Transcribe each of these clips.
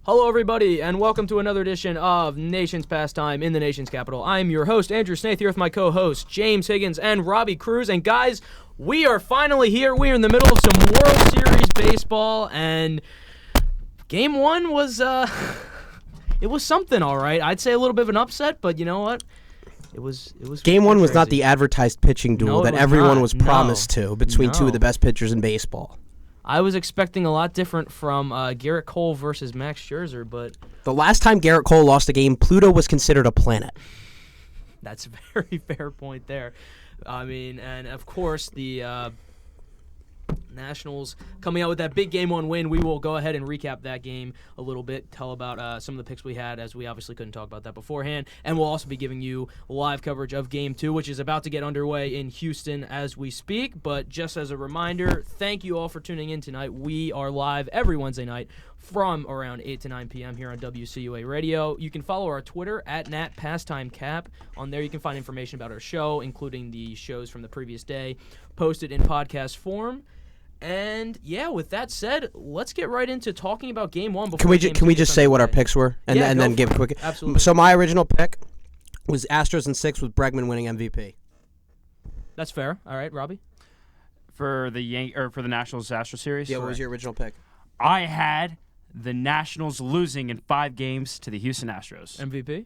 Hello, everybody, and welcome to another edition of Nation's Pastime in the nation's capital. I'm your host, Andrew Snaith, here with my co-hosts, James Higgins and Robbie Cruz. And guys, we are finally here. We are in the middle of some World Series baseball, and Game 1 was, it was something, all right. I'd say a little bit of an upset, but you know what? It was Game 1 was crazy. not the advertised pitching duel that everyone was promised to between two of the best pitchers in baseball. I was expecting a lot different from Gerrit Cole versus Max Scherzer, but The last time Gerrit Cole lost a game, Pluto was considered a planet. that's a very fair point there. I mean, and of course, the Nationals coming out with that big Game 1 win. We will go ahead and recap that game a little bit, tell about some of the picks we had, as we obviously couldn't talk about that beforehand, and we'll also be giving you live coverage of Game 2, which is about to get underway in Houston as we speak. But just as a reminder, thank you all for tuning in tonight. We are live every Wednesday night from around 8 to 9 p.m. here on WCUA Radio. You can follow our Twitter at NatPastimeCap. On there you can find information about our show, including the shows from the previous day, posted in podcast form. And yeah, with that said, let's get right into talking about Game 1. Can we just say what our picks were and then give a quick? Absolutely. So my original pick was Astros in 6 with Bregman winning MVP. That's fair. All right, Robbie. For the Nationals Astros series. Yeah, what was your original pick? I had the Nationals losing in 5 games to the Houston Astros. MVP?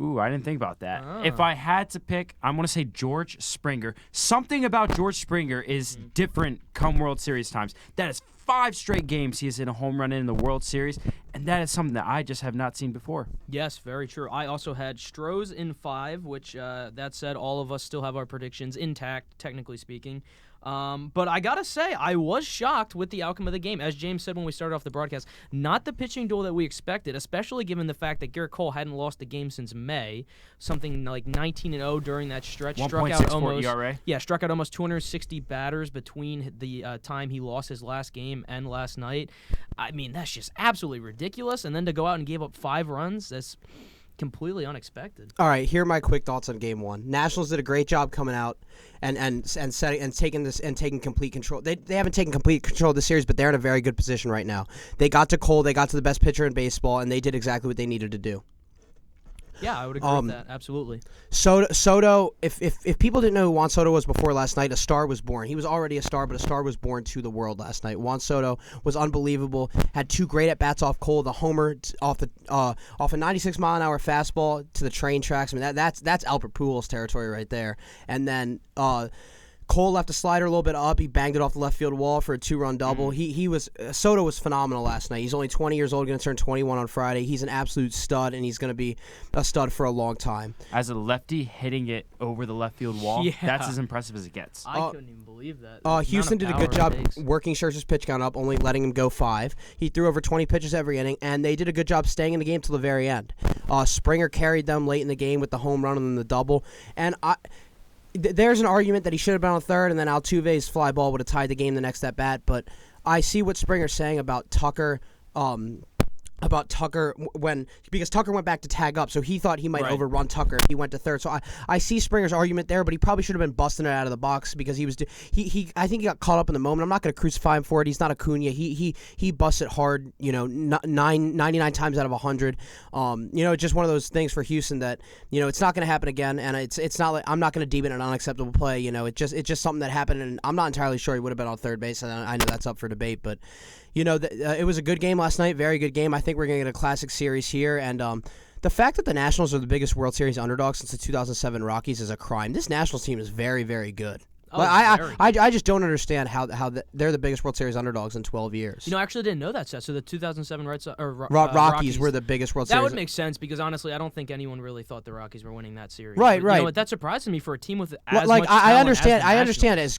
Ooh, I didn't think about that. Oh. If I had to pick, I'm going to say George Springer. Something about George Springer is different come World Series times. That is 5 straight games he has hit a home run in the World Series, and that is something that I just have not seen before. Yes, very true. I also had Strohs in 5, which, that said, all of us still have our predictions intact, technically speaking. But I gotta say, I was shocked with the outcome of the game. As James said when we started off the broadcast, not the pitching duel that we expected, especially given the fact that Gerrit Cole hadn't lost a game since May, something like 19-0 during that stretch. 1.64 ERA. Yeah, struck out almost 260 batters between the time he lost his last game and last night. I mean, that's just absolutely ridiculous. And then to go out and give up 5 runs, that's completely unexpected. All right, here are my quick thoughts on Game 1. Nationals did a great job coming out and taking complete control. They haven't taken complete control of the series, but they're in a very good position right now. They got to Cole, they got to the best pitcher in baseball, and they did exactly what they needed to do. Yeah, I would agree with that. Absolutely. Soto, if people didn't know who Juan Soto was before last night, a star was born. He was already a star, but a star was born to the world last night. Juan Soto was unbelievable. Had 2 great at bats off Cole, the homer off a 96-mile-an-hour fastball to the train tracks. I mean that's Albert Pujols territory right there. And then Cole left a slider a little bit up. He banged it off the left field wall for a 2-run double. Soto was phenomenal last night. He's only 20 years old, going to turn 21 on Friday. He's an absolute stud, and he's going to be a stud for a long time. As a lefty hitting it over the left field wall, that's as impressive as it gets. I couldn't even believe that. Houston did a good job working Scherzer's pitch count up, only letting him go 5. He threw over 20 pitches every inning, and they did a good job staying in the game till the very end. Springer carried them late in the game with the home run and then the double, and there's an argument that he should have been on third, and then Altuve's fly ball would have tied the game the next at bat. But I see what Springer's saying about Tucker. Because Tucker went back to tag up, so he thought he might overrun Tucker if he went to third. So I see Springer's argument there, but he probably should have been busting it out of the box because he I think he got caught up in the moment. I'm not going to crucify him for it. He's not Acuna. He busts it hard, 99 times out of 100. It's just one of those things for Houston that it's not going to happen again, and it's not like I'm not going to deem it an unacceptable play. It's just something that happened, and I'm not entirely sure he would have been on third base. And I know that's up for debate, but. It was a good game last night, very good game. I think we're going to get a classic series here. And the fact that the Nationals are the biggest World Series underdogs since the 2007 Rockies is a crime. This Nationals team is very, very good. Oh, I just don't understand how they're the biggest World Series underdogs in 12 years. I actually didn't know that, Seth. So the 2007 Rockies were the biggest World Series. That would make sense because, honestly, I don't think anyone really thought the Rockies were winning that series. Right. You know what? That surprised me for a team with as much talent I understand. as the I understand as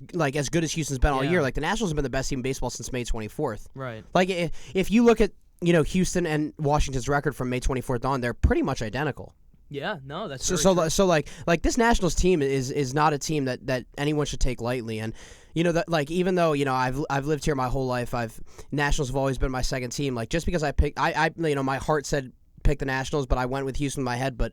good as Houston's been all year. Like the Nationals have been the best team in baseball since May 24th. Right. Like if you look at Houston and Washington's record from May 24th on, they're pretty much identical. Yeah, no, that's so like this Nationals team is not a team that anyone should take lightly, and even though I've lived here my whole life, Nationals have always been my second team. Like just because I picked, my heart said pick the Nationals, but I went with Houston in my head. But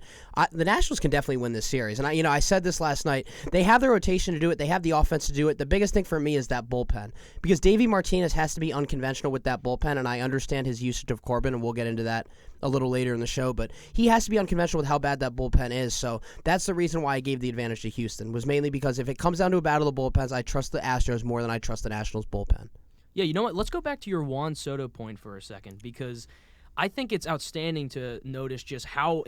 the Nationals can definitely win this series. And I said this last night. They have the rotation to do it. They have the offense to do it. The biggest thing for me is that bullpen, because Davey Martinez has to be unconventional with that bullpen, and I understand his usage of Corbin, and we'll get into that a little later in the show. But he has to be unconventional with how bad that bullpen is. So that's the reason why I gave the advantage to Houston, was mainly because if it comes down to a battle of the bullpens, I trust the Astros more than I trust the Nationals bullpen. Yeah, you know what? Let's go back to your Juan Soto point for a second, because I think it's outstanding to notice just how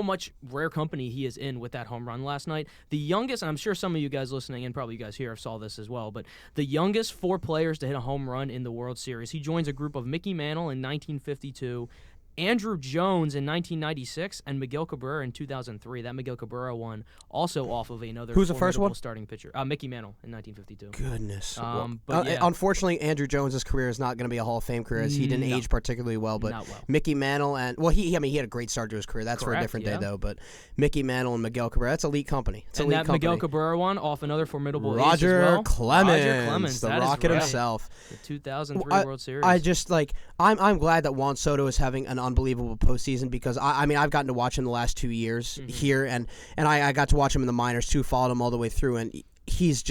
much rare company he is in with that home run last night. The youngest, and I'm sure some of you guys listening and probably you guys here saw this as well, but the youngest 4 players to hit a home run in the World Series. He joins a group of Mickey Mantle in 1952, Andrew Jones in 1996, and Miguel Cabrera in 2003. That Miguel Cabrera one also off of another Who's the first one? Starting pitcher. Mickey Mantle in 1952. Goodness. But yeah. Unfortunately, Andrew Jones' career is not going to be a Hall of Fame career, as he didn't age particularly well. But Mickey Mantle and he had a great start to his career. That's for a different day though. But Mickey Mantle and Miguel Cabrera, that's elite company. It's elite company. Miguel Cabrera one off another formidable Roger ace as well. Clemens, the that Rocket himself. The 2003 World Series. I just I'm glad that Juan Soto is having an unbelievable postseason, because I've gotten to watch him the last 2 years here, and I got to watch him in the minors too, followed him all the way through, and he's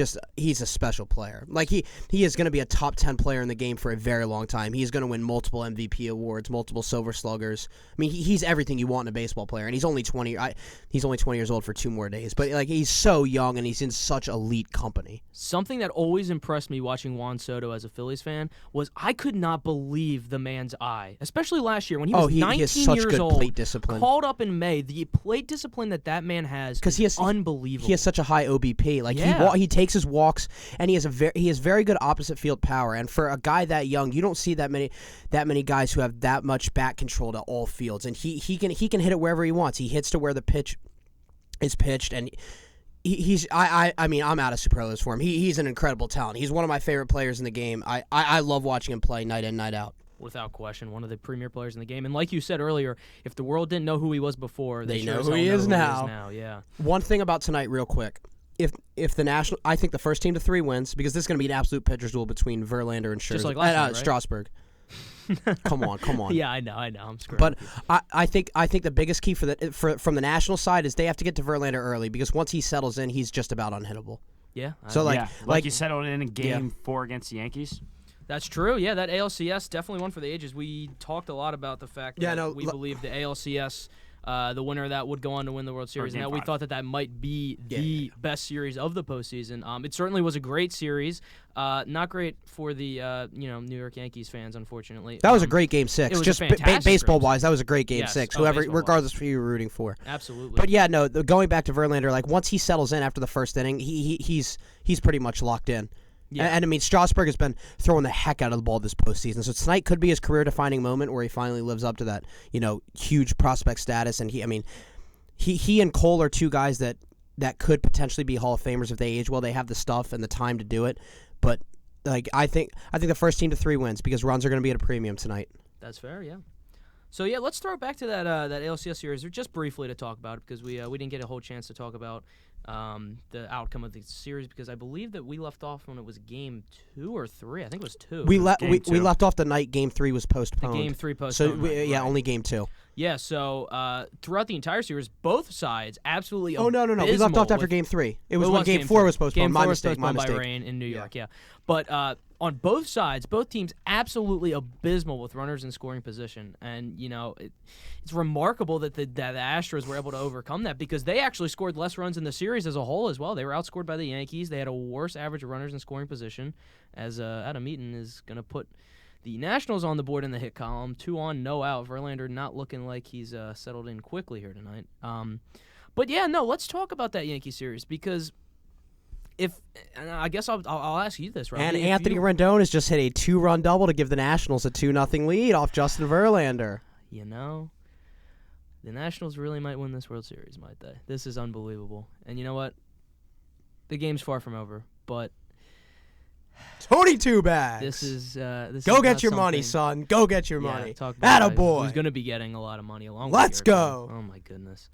a special player. Like he is going to be a top 10 player in the game for a very long time. He's going to win multiple MVP awards, multiple Silver Sluggers. I mean, he's everything you want in a baseball player, and he's only 20. He's only 20 years old for 2 more days, but he's so young and he's in such elite company. Something that always impressed me watching Juan Soto as a Phillies fan was I could not believe the man's eye, especially last year when he was 19 he has such years good old. Plate discipline. Called up in May, the plate discipline that man has is unbelievable. He has such a high OBP. He takes his walks, and he has very good opposite field power. And for a guy that young, you don't see that many guys who have that much bat control to all fields. And he can hit it wherever he wants. He hits to where the pitch is pitched, and I'm out of superlatives for him. He's an incredible talent. He's one of my favorite players in the game. I love watching him play night in, night out. Without question, one of the premier players in the game. And like you said earlier, if the world didn't know who he was before, they sure know who he is now. Yeah. One thing about tonight, real quick. If the National, I think the first team to 3 wins, because this is going to be an absolute pitcher's duel between Verlander and Scherzer. Just like last night, right? Strasburg. Come on. Yeah, I know. I'm screwed. But I think the biggest key from the National side is they have to get to Verlander early, because once he settles in, he's just about unhittable. Yeah. So like you settled in Game 4 against the Yankees. That's true. Yeah, that ALCS definitely one for the ages. We talked a lot about the fact that we believe the ALCS. The winner of that would go on to win the World Series. Now, we thought that might be the best series of the postseason. It certainly was a great series. Not great for the New York Yankees fans, unfortunately. That was a great Game 6. It was just baseball-wise, that was a great Game 6. Regardless of who you're rooting for. Absolutely. But yeah, no. Going back to Verlander, once he settles in after the first inning, he's pretty much locked in. Yeah. And I mean, Strasburg has been throwing the heck out of the ball this postseason. So tonight could be his career-defining moment where he finally lives up to that, huge prospect status. And he and Cole are 2 guys that could potentially be Hall of Famers if they age well. They have the stuff and the time to do it. But I think the first team to 3 wins, because runs are going to be at a premium tonight. That's fair, yeah. So yeah, let's throw it back to that ALCS series just briefly to talk about it, because we didn't get a whole chance to talk about the outcome of the series, because I believe that we left off when it was Game 2 or 3. I think it was 2. We left off the night Game 3 was postponed. The Game 3 postponed. So only Game 2. Yeah. So throughout the entire series, both sides absolutely. Oh no! We left off after Game 3. It was when Game 4 was postponed. Game 4 was postponed by rain in New York. Yeah. But on both sides, both teams absolutely abysmal with runners in scoring position, and it's remarkable that the Astros were able to overcome that, because they actually scored less runs in the series as a whole as well. They were outscored by the Yankees. They had a worse average of runners in scoring position, as Adam Eaton is going to put the Nationals on the board in the hit column. 2 on, no out. Verlander not looking like he's settled in quickly here tonight. But yeah, no, let's talk about that Yankee series, because I guess I'll ask you this, Robbie. And Anthony Rendon has just hit a 2-run double to give the Nationals a 2-0 lead off Justin Verlander. The Nationals really might win this World Series, might they? This is unbelievable. And you know what? The game's far from over, but Tony Two Bags. This Go get your money, son. Go get your money. Attaboy. Who's going to be getting a lot of money along with Let's go. Oh, my goodness.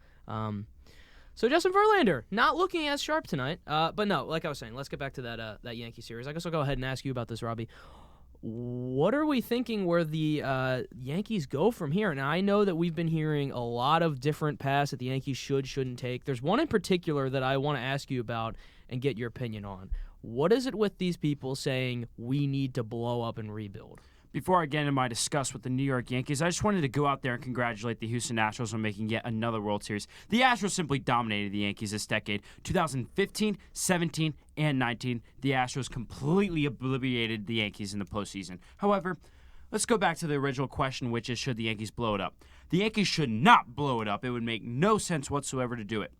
So Justin Verlander, not looking as sharp tonight. But no, like I was saying, let's get back to that Yankee series. I guess I'll go ahead and ask you about this, Robbie. What are we thinking where the Yankees go from here? And I know that we've been hearing a lot of different paths that the Yankees shouldn't take. There's one in particular that I want to ask you about and get your opinion on. What is it with these people saying we need to blow up and rebuild? Before I get into my discuss with the New York Yankees, I just wanted to go out there and congratulate the Houston Astros on making yet another World Series. The Astros simply dominated the Yankees this decade. 2015, 17, and 19, the Astros completely obliterated the Yankees in the postseason. However, let's go back to the original question, which is, should the Yankees blow it up? The Yankees should not blow it up. It would make no sense whatsoever to do it.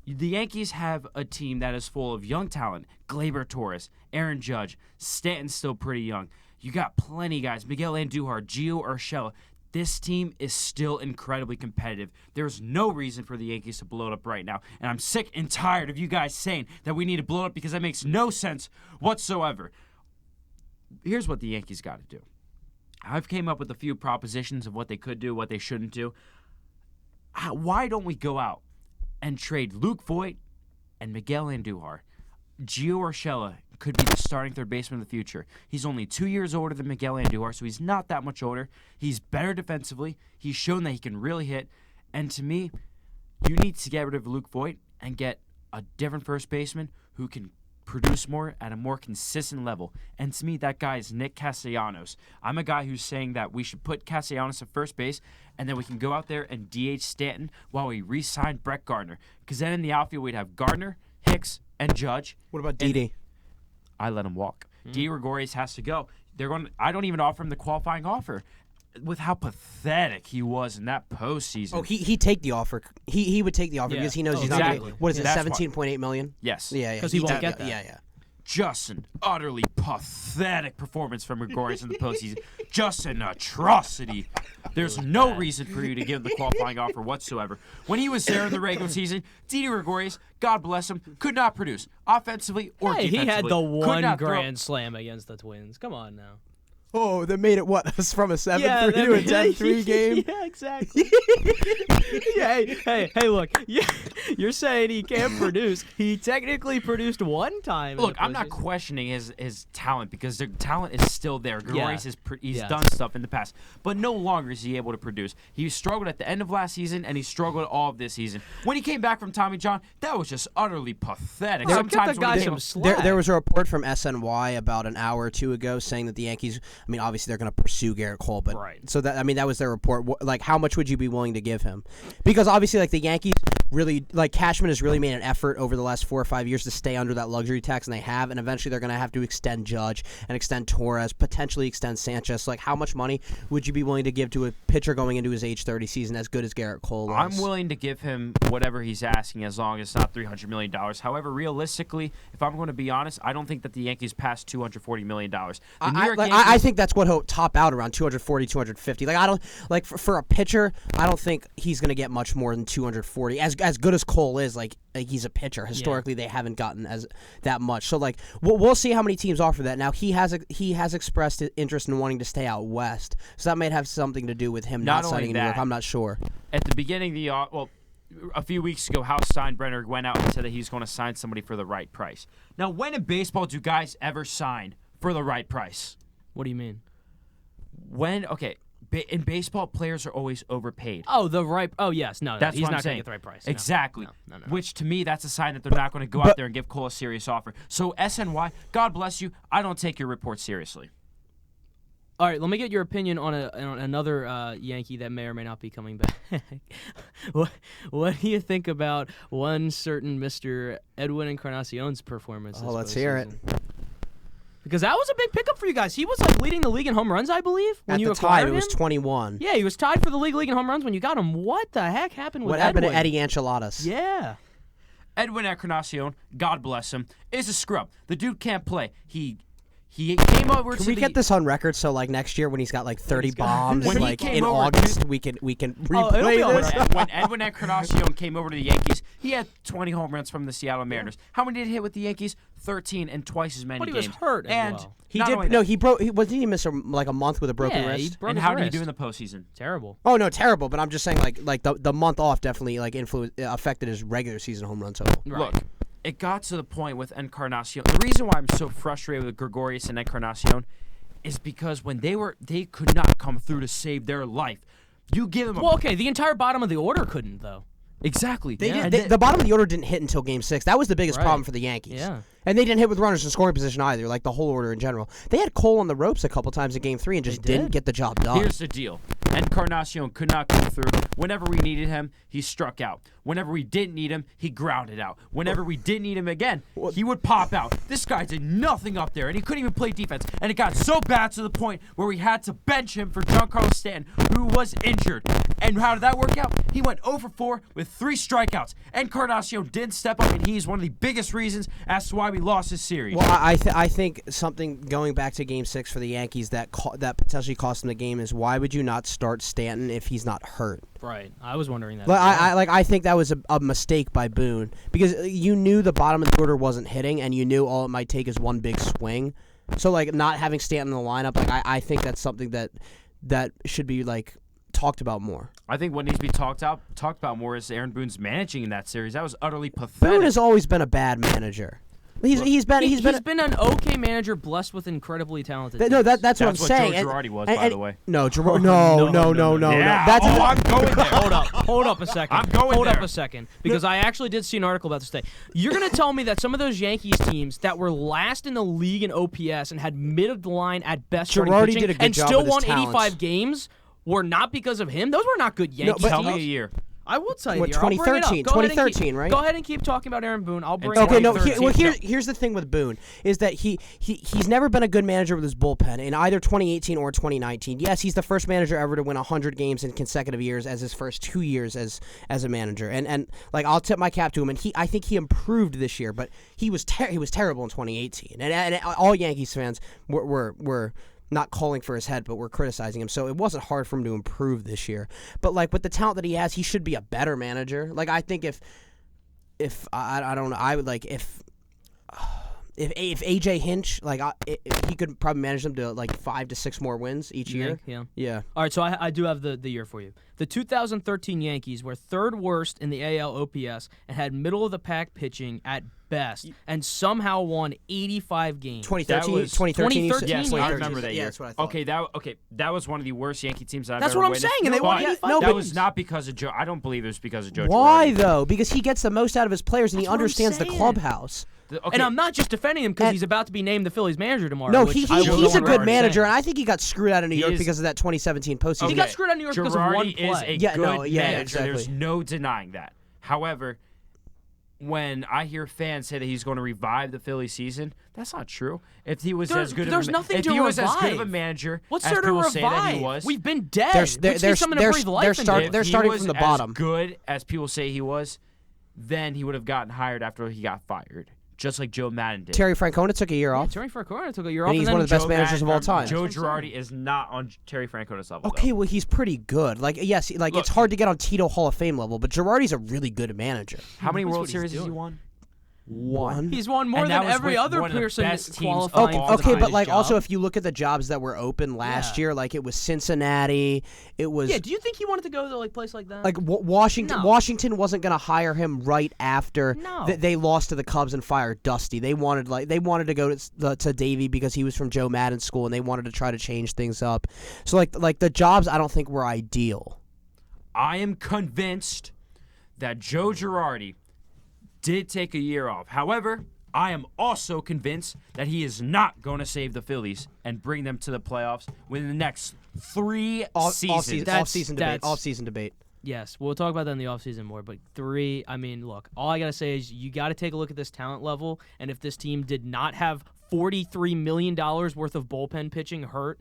The Yankees have a team that is full of young talent. Gleyber Torres, Aaron Judge, Stanton's still pretty young. You got plenty of guys. Miguel Andujar, Gio Urshela. This team is still incredibly competitive. There's no reason for the Yankees to blow it up right now. And I'm sick and tired of you guys saying that we need to blow it up because that makes no sense whatsoever. Here's what the Yankees got to do. I've came up with a few propositions of what they could do, what they shouldn't do. Why don't we go out and trade Luke Voit and Miguel Andujar? Gio Urshela could be the starting third baseman of the future. He's only 2 years older than Miguel Andujar, so he's not that much older. He's better defensively. He's shown that he can really hit. And to me, you need to get rid of Luke Voit and get a different first baseman who can produce more at a more consistent level. And to me, that guy is Nick Castellanos. I'm a guy who's saying that we should put Castellanos at first base, and then we can go out there and DH Stanton while we re-sign Brett Gardner. Because then in the outfield, we'd have Gardner, Hicks, and Judge. What about Didi? I let him walk. Didi Gregorius has to go. I don't even offer him the qualifying offer. With how pathetic he was in that postseason. Oh, he'd take the offer. He would take the offer because he knows he's not going to. What is it, $17.8 million? Yes. Yeah, because he won't get that. Yeah. Just an utterly pathetic performance from Gregorius in the postseason. Just an atrocity. There's no reason for you to give him the qualifying offer whatsoever. When he was there in the regular season, Didi Gregorius, God bless him, could not produce offensively or defensively. He had the one grand slam against the Twins. Come on now. Oh, that made it what? From a 7-3 to a 10-3 game? Yeah, exactly. Hey, look. You're saying he can't produce. He technically produced one time. Look, I'm not questioning his talent because the talent is still there. Gregorius he's done stuff in the past, but no longer is he able to produce. He struggled at the end of last season, and he struggled all of this season. When he came back from Tommy John, that was just utterly pathetic. Sometimes there was a report from SNY about an hour or two ago saying that the Yankees, I mean, obviously they're going to pursue Garrett Cole, but so that was their report. Like, how much would you be willing to give him? Because obviously, like, the Yankees really, like, Cashman has really made an effort over the last 4 or 5 years to stay under that luxury tax, and they have, and eventually they're going to have to extend Judge and extend Torres, potentially extend Sanchez. Like, how much money would you be willing to give to a pitcher going into his age 30 season as good as Garrett Cole is? I'm willing to give him whatever he's asking as long as it's not $300 million. However, realistically, if I'm going to be honest, I don't think that the Yankees passed $240 million. I think that's what he'll top out around 240, 250. Like, I don't like for a pitcher, I don't think he's going to get much more than 240. As good as Cole is, like he's a pitcher. Historically, they haven't gotten as that much. So like we'll see how many teams offer that. Now he has expressed interest in wanting to stay out west, so that might have something to do with him not signing in New York. I'm not sure. At the beginning of the a few weeks ago, Hal Steinbrenner went out and said that he's going to sign somebody for the right price. Now, when in baseball do guys ever sign for the right price? What do you mean? In baseball, players are always overpaid. Yes. No, that's he's what I'm not saying. Get the right price. Exactly. No. Which, to me, that's a sign that they're not going to go out there and give Cole a serious offer. So, SNY, God bless you. I don't take your report seriously. All right, let me get your opinion on another Yankee that may or may not be coming back. What do you think about one certain Mr. Edwin Encarnacion's performance? Let's hear it. Because that was a big pickup for you guys. He was like leading the league in home runs, I believe, when you acquired him. At the time, it was 21. Yeah, he was tied for the league in home runs when you got him. What the heck happened with Edwin? What happened to Eddie Enchiladas? Yeah. Edwin Encarnacion, God bless him, is a scrub. The dude can't play. He came over. Can we get this on record so like next year when he's got like 30 bombs, like in August, we can replay this? When Edwin Encarnacion came over to the Yankees, he had 20 home runs from the Seattle Mariners. How many did he hit with the Yankees? 13 and twice as many games. But he was hurt as well. He did. No, he broke. Wasn't he miss a month with a broken wrist? And how did he do in the postseason? Terrible. Oh no, terrible. But I'm just saying, like the month off definitely like affected his regular season home run total. Right. Look, it got to the point with Encarnacion. The reason why I'm so frustrated with Gregorius and Encarnacion is because when they could not come through to save their life. You give them Well, okay, the entire bottom of the order couldn't, though. Exactly. The bottom of the order didn't hit until Game 6. That was the biggest problem for the Yankees. Yeah. And they didn't hit with runners in scoring position either, like the whole order in general. They had Cole on the ropes a couple times in Game 3 and just didn't get the job done. Here's the deal. Encarnacion could not come through. Whenever we needed him, he struck out. Whenever we didn't need him, he grounded out. Whenever we didn't need him again, he would pop out. This guy did nothing up there, and he couldn't even play defense. And it got so bad to the point where we had to bench him for Giancarlo Stanton, who was injured. And how did that work out? He went 0 for 4 with 3 strikeouts. Encarnacion didn't step up, and he's one of the biggest reasons as to why we lost this series. Well, I think something going back to Game 6 for the Yankees that potentially cost them the game is why would you not start Stanton if he's not hurt? Right. I was wondering that. I think that was a mistake by Boone because you knew the bottom of the order wasn't hitting, and you knew all it might take is one big swing. So not having Stanton in the lineup, I think that's something that should be talked about more. I think what needs to be talked about more is Aaron Boone's managing in that series. That was utterly pathetic. Boone has always been a bad manager. He's been an okay manager, blessed with incredibly talented. That's what I'm saying. That's what Joe Girardi was, by the way. No, No. Yeah. I'm going there. Hold up a second. I'm going Hold there. up a second, because I actually did see an article about this today. You're gonna tell me that some of those Yankees teams that were last in the league in OPS and had mid of the line at best starting Girardi pitching did a good and job still with his won talents. 85 games were not because of him? Those were not good Yankees but Tell teams. me a year. I will tell you. What, the year. I'll bring it up. 2013, Go ahead and 2013, right? Go ahead and keep talking about Aaron Boone. I'll bring Okay, it no. up. Here's the thing with Boone is that he's never been a good manager with his bullpen in either 2018 or 2019. Yes, he's the first manager ever to win 100 games in consecutive years as his first 2 years as a manager. And I'll tip my cap to him. And I think he improved this year, but he was terrible in 2018. And all Yankees fans were not calling for his head, but we're criticizing him. So it wasn't hard for him to improve this year. But with the talent that he has, he should be a better manager. I think if I don't know, I would if AJ Hinch he could probably manage them to 5 to 6 more wins each year. Yeah. All right, so I do have the year for you. The 2013 Yankees were third worst in the AL OPS and had middle of the pack pitching at best, and somehow won 85 games. 2013. Yes, I remember that year. Yeah, that's what I thought. That was one of the worst Yankee teams I've That's ever what I'm witnessed. saying, and they won 85 That games. was not because of Joe. I don't believe it was because of Joe. Why Girardi. though? Because he gets the most out of his players and he That's what I'm understands the saying. clubhouse. And I'm not just defending him because he's about to be named the Phillies manager tomorrow. No, which he's I will a go good on manager, record and I think he got screwed out of New York is- because of that 2017 postseason. He got screwed out of New York because of one Girardi is play. a Yeah, good no, yeah, manager. exactly. There's no denying that. However, when I hear fans say that he's going to revive the Philly season, that's not true. If he was as good there's of a, nothing if to he was as good of a revive. manager What's as there to people revive? say that he was, We've been dead. They're something to breathe life into. they're if he starting was from the as bottom. good as people say he was, then he would have gotten hired after he got fired, just like Joe Madden did. Terry Francona took a year off. Terry Francona took a year off, And he's then one of the best Joe managers of all Madden- time. Joe Girardi is not on Terry Francona's level. Okay, though. well, he's pretty good. Yes, it's hard to get on Tito Hall of Fame level, but Girardi's a really good manager. How many That's World what he's Series has he doing. won? One. He's won more And that than was every with other one of the person best teams qualifying. of all for Okay, the but highest also job. if you look at the jobs that were open last Yeah. year, it was Cincinnati, it was Yeah, do you think he wanted to go to a place like that? Washington. No. Washington wasn't going to hire him right after No. they lost to the Cubs and fired Dusty. They wanted to go to Davey because he was from Joe Madden school, and they wanted to try to change things up. So the jobs I don't think were ideal. I am convinced that Joe Girardi did take a year off. However, I am also convinced that he is not going to save the Phillies and bring them to the playoffs within the next 3 seasons. Off-season debate. Yes, we'll talk about that in the offseason more. But 3, look, all I got to say is you got to take a look at this talent level. And if this team did not have $43 million worth of bullpen pitching hurt,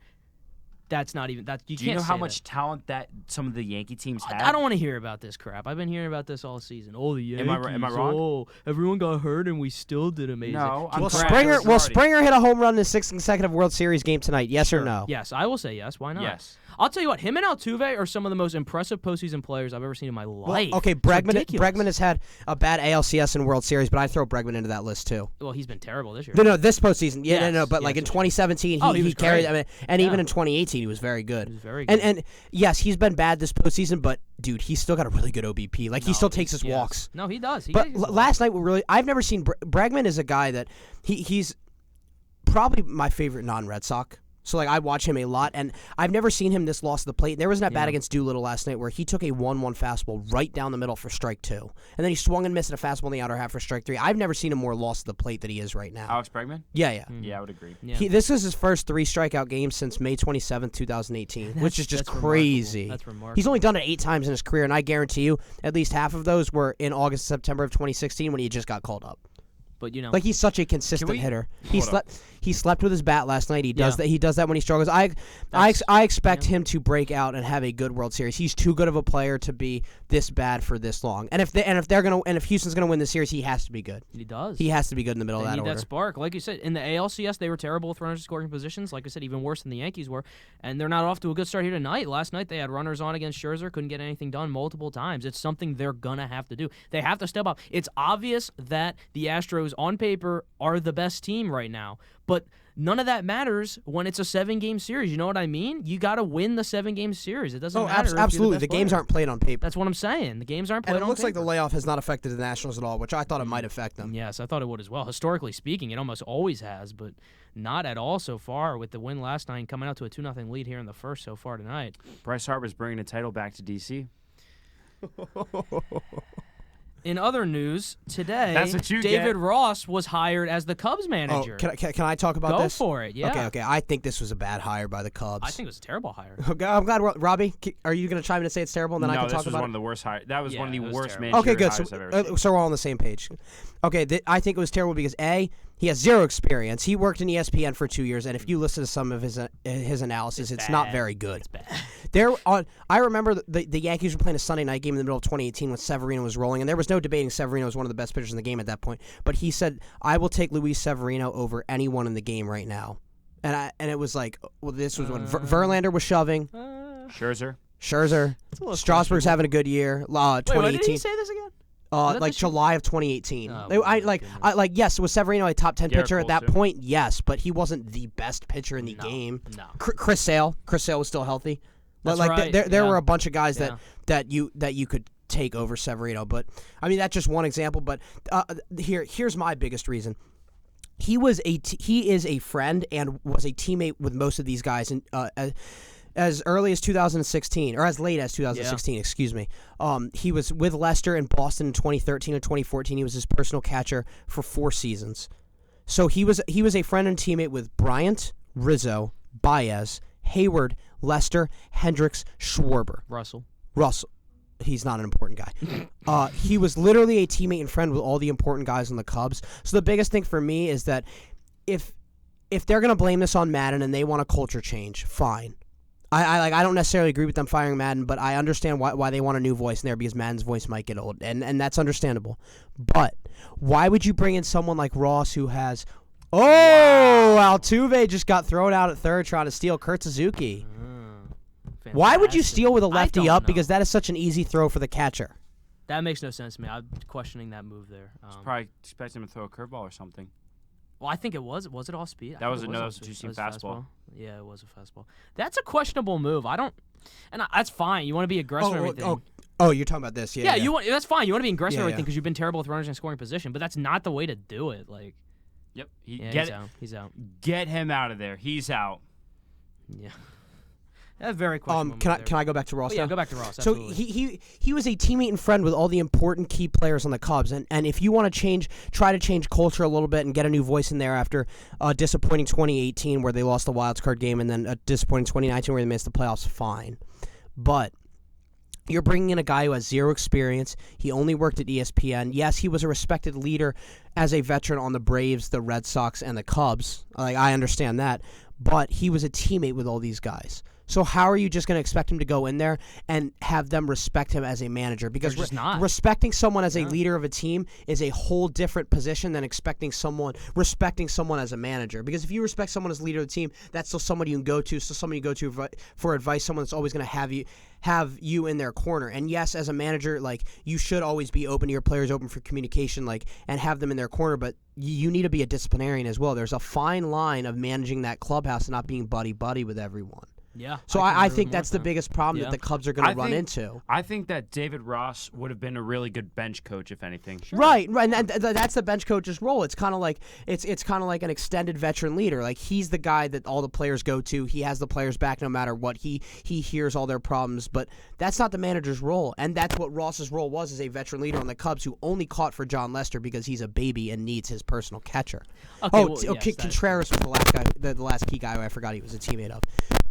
that's not even that. You Do can't you know say how that. much talent that some of the Yankee teams have? I don't want to hear about this crap. I've been hearing about this all season. Oh, the Yankees. Am I wrong? Oh, everyone got hurt and we still did amazing. No, I'm Will correct. Springer hit a home run in his 6th consecutive World Series game tonight? Yes or no? Yes, I will say yes. Why not? Yes. I'll tell you what, him and Altuve are some of the most impressive postseason players I've ever seen in my life. Okay, It's Bregman ridiculous. has had a bad ALCS and World Series, but I throw Bregman into that list too. Well, he's been terrible this year. No, this postseason. Yeah, Yes, no, but yes, in yes. 2017, Oh, he he was carried. great. And even Yeah. in 2018, he was very good. He was very good. And yes, he's been bad this postseason, but dude, he's still got a really good OBP. He still takes his Yes. walks. No, he does. But last night, I've never seen Bregman is a guy that he's probably my favorite non-Red Sox. So, like, I watch him a lot, and I've never seen him this lost to the plate. There was that bat against Doolittle last night where he took a 1-1 fastball right down the middle for strike 2. And then he swung and missed at a fastball in the outer half for strike 3. I've never seen him more lost to the plate than he is right now. Alex Bregman? Yeah. Yeah, I would agree. Yeah. This is his first 3 strikeout games since May 27th, 2018, which is just crazy. That's remarkable. He's only done it 8 times in his career, and I guarantee you at least half of those were in August, September of 2016 when he just got called up. But, you know. Like, he's such a consistent hitter. He slept with his bat last night. He does that. He does that when he struggles. I expect him to break out and have a good World Series. He's too good of a player to be this bad for this long. And if Houston's gonna win the series, he has to be good. He does. He has to be good in the middle of that order. That spark, like you said, in the ALCS they were terrible with runners in scoring positions. Like I said, even worse than the Yankees were. And they're not off to a good start here tonight. Last night they had runners on against Scherzer, couldn't get anything done multiple times. It's something they're gonna have to do. They have to step up. It's obvious that the Astros on paper are the best team right now, but none of that matters when it's a 7-game series. You know what I mean? You got to win the 7-game series. It doesn't matter. Absolutely. The games aren't played on paper. That's what I'm saying. The games aren't played on paper. And it looks like the layoff has not affected the Nationals at all, which I thought it might affect them. Yes, I thought it would as well. Historically speaking, it almost always has, but not at all so far with the win last night coming out to a 2-0 lead here in the first so far tonight. Bryce Harper's bringing the title back to D.C. In other news, today, David Ross was hired as the Cubs manager. Oh, can I talk about this? Go for it, yeah. Okay. I think this was a bad hire by the Cubs. I think it was a terrible hire. Okay, I'm glad. Robbie, are you going to chime in and say it's terrible, and then I can talk about it? No, this was one of the worst hires. That was one of the worst terrible. manager Okay, good. hires I've ever seen. So we're all on the same page. Okay, I think it was terrible because, A, he has 0 experience. He worked in ESPN for 2 years, and if you listen to some of his analysis, it's not very good. It's bad. I remember the Yankees were playing a Sunday night game in the middle of 2018 when Severino was rolling, and there was no debating Severino was one of the best pitchers in the game at that point. But he said, "I will take Luis Severino over anyone in the game right now," and it was like, well, this was when Verlander was shoving. Scherzer. Strasburg's having a good year. 2018. Wait, what did he say this again? Like July of 2018. Yes, was Severino a top 10 pitcher at that point? Yes, but he wasn't the best pitcher in the game. No. Chris Sale was still healthy. That's right. There There were a bunch of guys that you could take over Severino, but I mean that's just one example. But here's my biggest reason. He is a friend and was a teammate with most of these guys, and as early as 2016, or as late as 2016, excuse me. He was with Lester in Boston in 2013 and 2014. He was his personal catcher for 4 seasons. So he was a friend and teammate with Bryant, Rizzo, Baez, Hayward, Lester, Hendricks, Schwarber. Russell. He's not an important guy. He was literally a teammate and friend with all the important guys on the Cubs. So the biggest thing for me is that if they're going to blame this on Madden and they want a culture change, fine. I don't necessarily agree with them firing Madden, but I understand why they want a new voice in there because Madden's voice might get old, and that's understandable. But why would you bring in someone like Ross who has Altuve just got thrown out at third trying to steal Kurt Suzuki. Why would you steal with a lefty up? Because that is such an easy throw for the catcher. That makes no sense to me. I'm questioning that move there. Probably expecting him to throw a curveball or something. Well, I think it was. Was it off speed? That was a two-seam fastball. Yeah, it was a fastball. That's a questionable move. That's fine. You want to be aggressive and everything. You're talking about this, yeah. That's fine. You want to be aggressive and everything because you've been terrible with runners in scoring position, but that's not the way to do it. Like, yep, he's out. Get him out of there. He's out. Yeah. That's very questionable. Can I go back to Ross? Yeah, go back to Ross. So absolutely. he was a teammate and friend with all the important key players on the Cubs, and if you want to try to change culture a little bit and get a new voice in there after a disappointing 2018 where they lost the wild card game and then a disappointing 2019 where they missed the playoffs, fine. But you're bringing in a guy who has 0 experience. He only worked at ESPN. Yes, he was a respected leader as a veteran on the Braves, the Red Sox, and the Cubs. I understand that, but he was a teammate with all these guys. So how are you just going to expect him to go in there and have them respect him as a manager? Because respecting someone as a leader of a team is a whole different position than respecting someone as a manager. Because if you respect someone as leader of the team, that's still somebody you can go to, still somebody you go to for advice, someone that's always going to have you in their corner. And yes, as a manager, you should always be open to your players, open for communication, and have them in their corner, but you need to be a disciplinarian as well. There's a fine line of managing that clubhouse and not being buddy-buddy with everyone. Yeah. So I think that's the biggest problem that the Cubs are going to run into. I think that David Ross would have been a really good bench coach, if anything. Sure. Right, and that's the bench coach's role. It's kind of like an extended veteran leader. Like he's the guy that all the players go to. He has the players back no matter what. He hears all their problems, but that's not the manager's role. And that's what Ross's role was as a veteran leader on the Cubs, who only caught for John Lester because he's a baby and needs his personal catcher. Contreras was the last guy, the last key guy who I forgot he was a teammate of.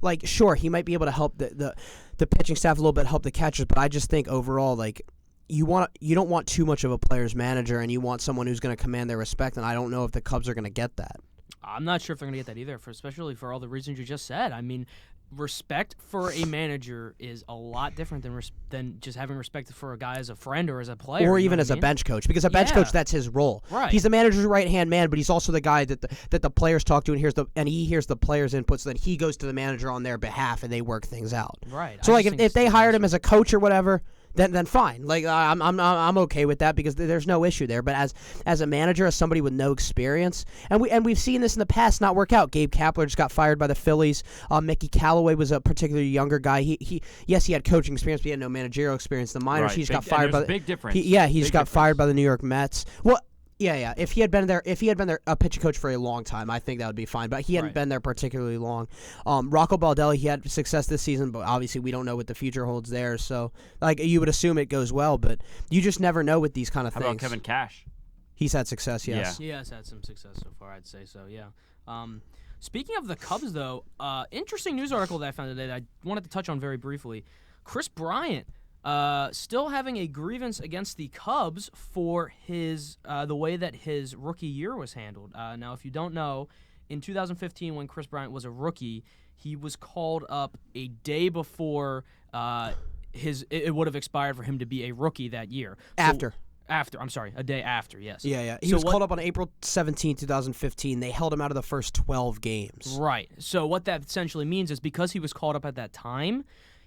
Like, sure, he might be able to help the pitching staff a little bit, help the catchers, but I just think overall, like, you don't want too much of a player's manager, and you want someone who's going to command their respect, and I don't know if the Cubs are going to get that. I'm not sure if they're going to get that either, especially for all the reasons you just said. I mean, respect for a manager is a lot different than just having respect for a guy as a friend or as a player. Or even as a bench coach, because a bench coach, that's his role. Right. He's the manager's right-hand man, but he's also the guy that the players talk to and he hears the players' inputs, so then he goes to the manager on their behalf, and they work things out. Right. So, like, if they hired him as a coach or whatever, then fine. Like I'm okay with that because there's no issue there. But as a manager, as somebody with no experience, and we've seen this in the past not work out. Gabe Kapler just got fired by the Phillies. Mickey Callaway was a particularly younger guy. He had coaching experience, but he had no managerial experience in the minors. Right. He just got fired by the big difference. He just got fired by the New York Mets. Well. Yeah. If he had been there, a pitching coach for a long time, I think that would be fine. But he hadn't been there particularly long. Rocco Baldelli, he had success this season, but obviously we don't know what the future holds there. So, like, you would assume it goes well, but you just never know with these kind of things. How about Kevin Cash? He's had success, yes. Yeah. He has had some success so far, I'd say so. Yeah. Speaking of the Cubs, though, interesting news article that I found today that I wanted to touch on very briefly. Kris Bryant. Still having a grievance against the Cubs for his the way that his rookie year was handled. Now, if you don't know, in 2015, when Kris Bryant was a rookie, he was called up a day before it would have expired for him to be a rookie that year. A day after, yes. Yeah. He was called up on April 17, 2015. They held him out of the first 12 games. Right. So what that essentially means is because he was called up at that time,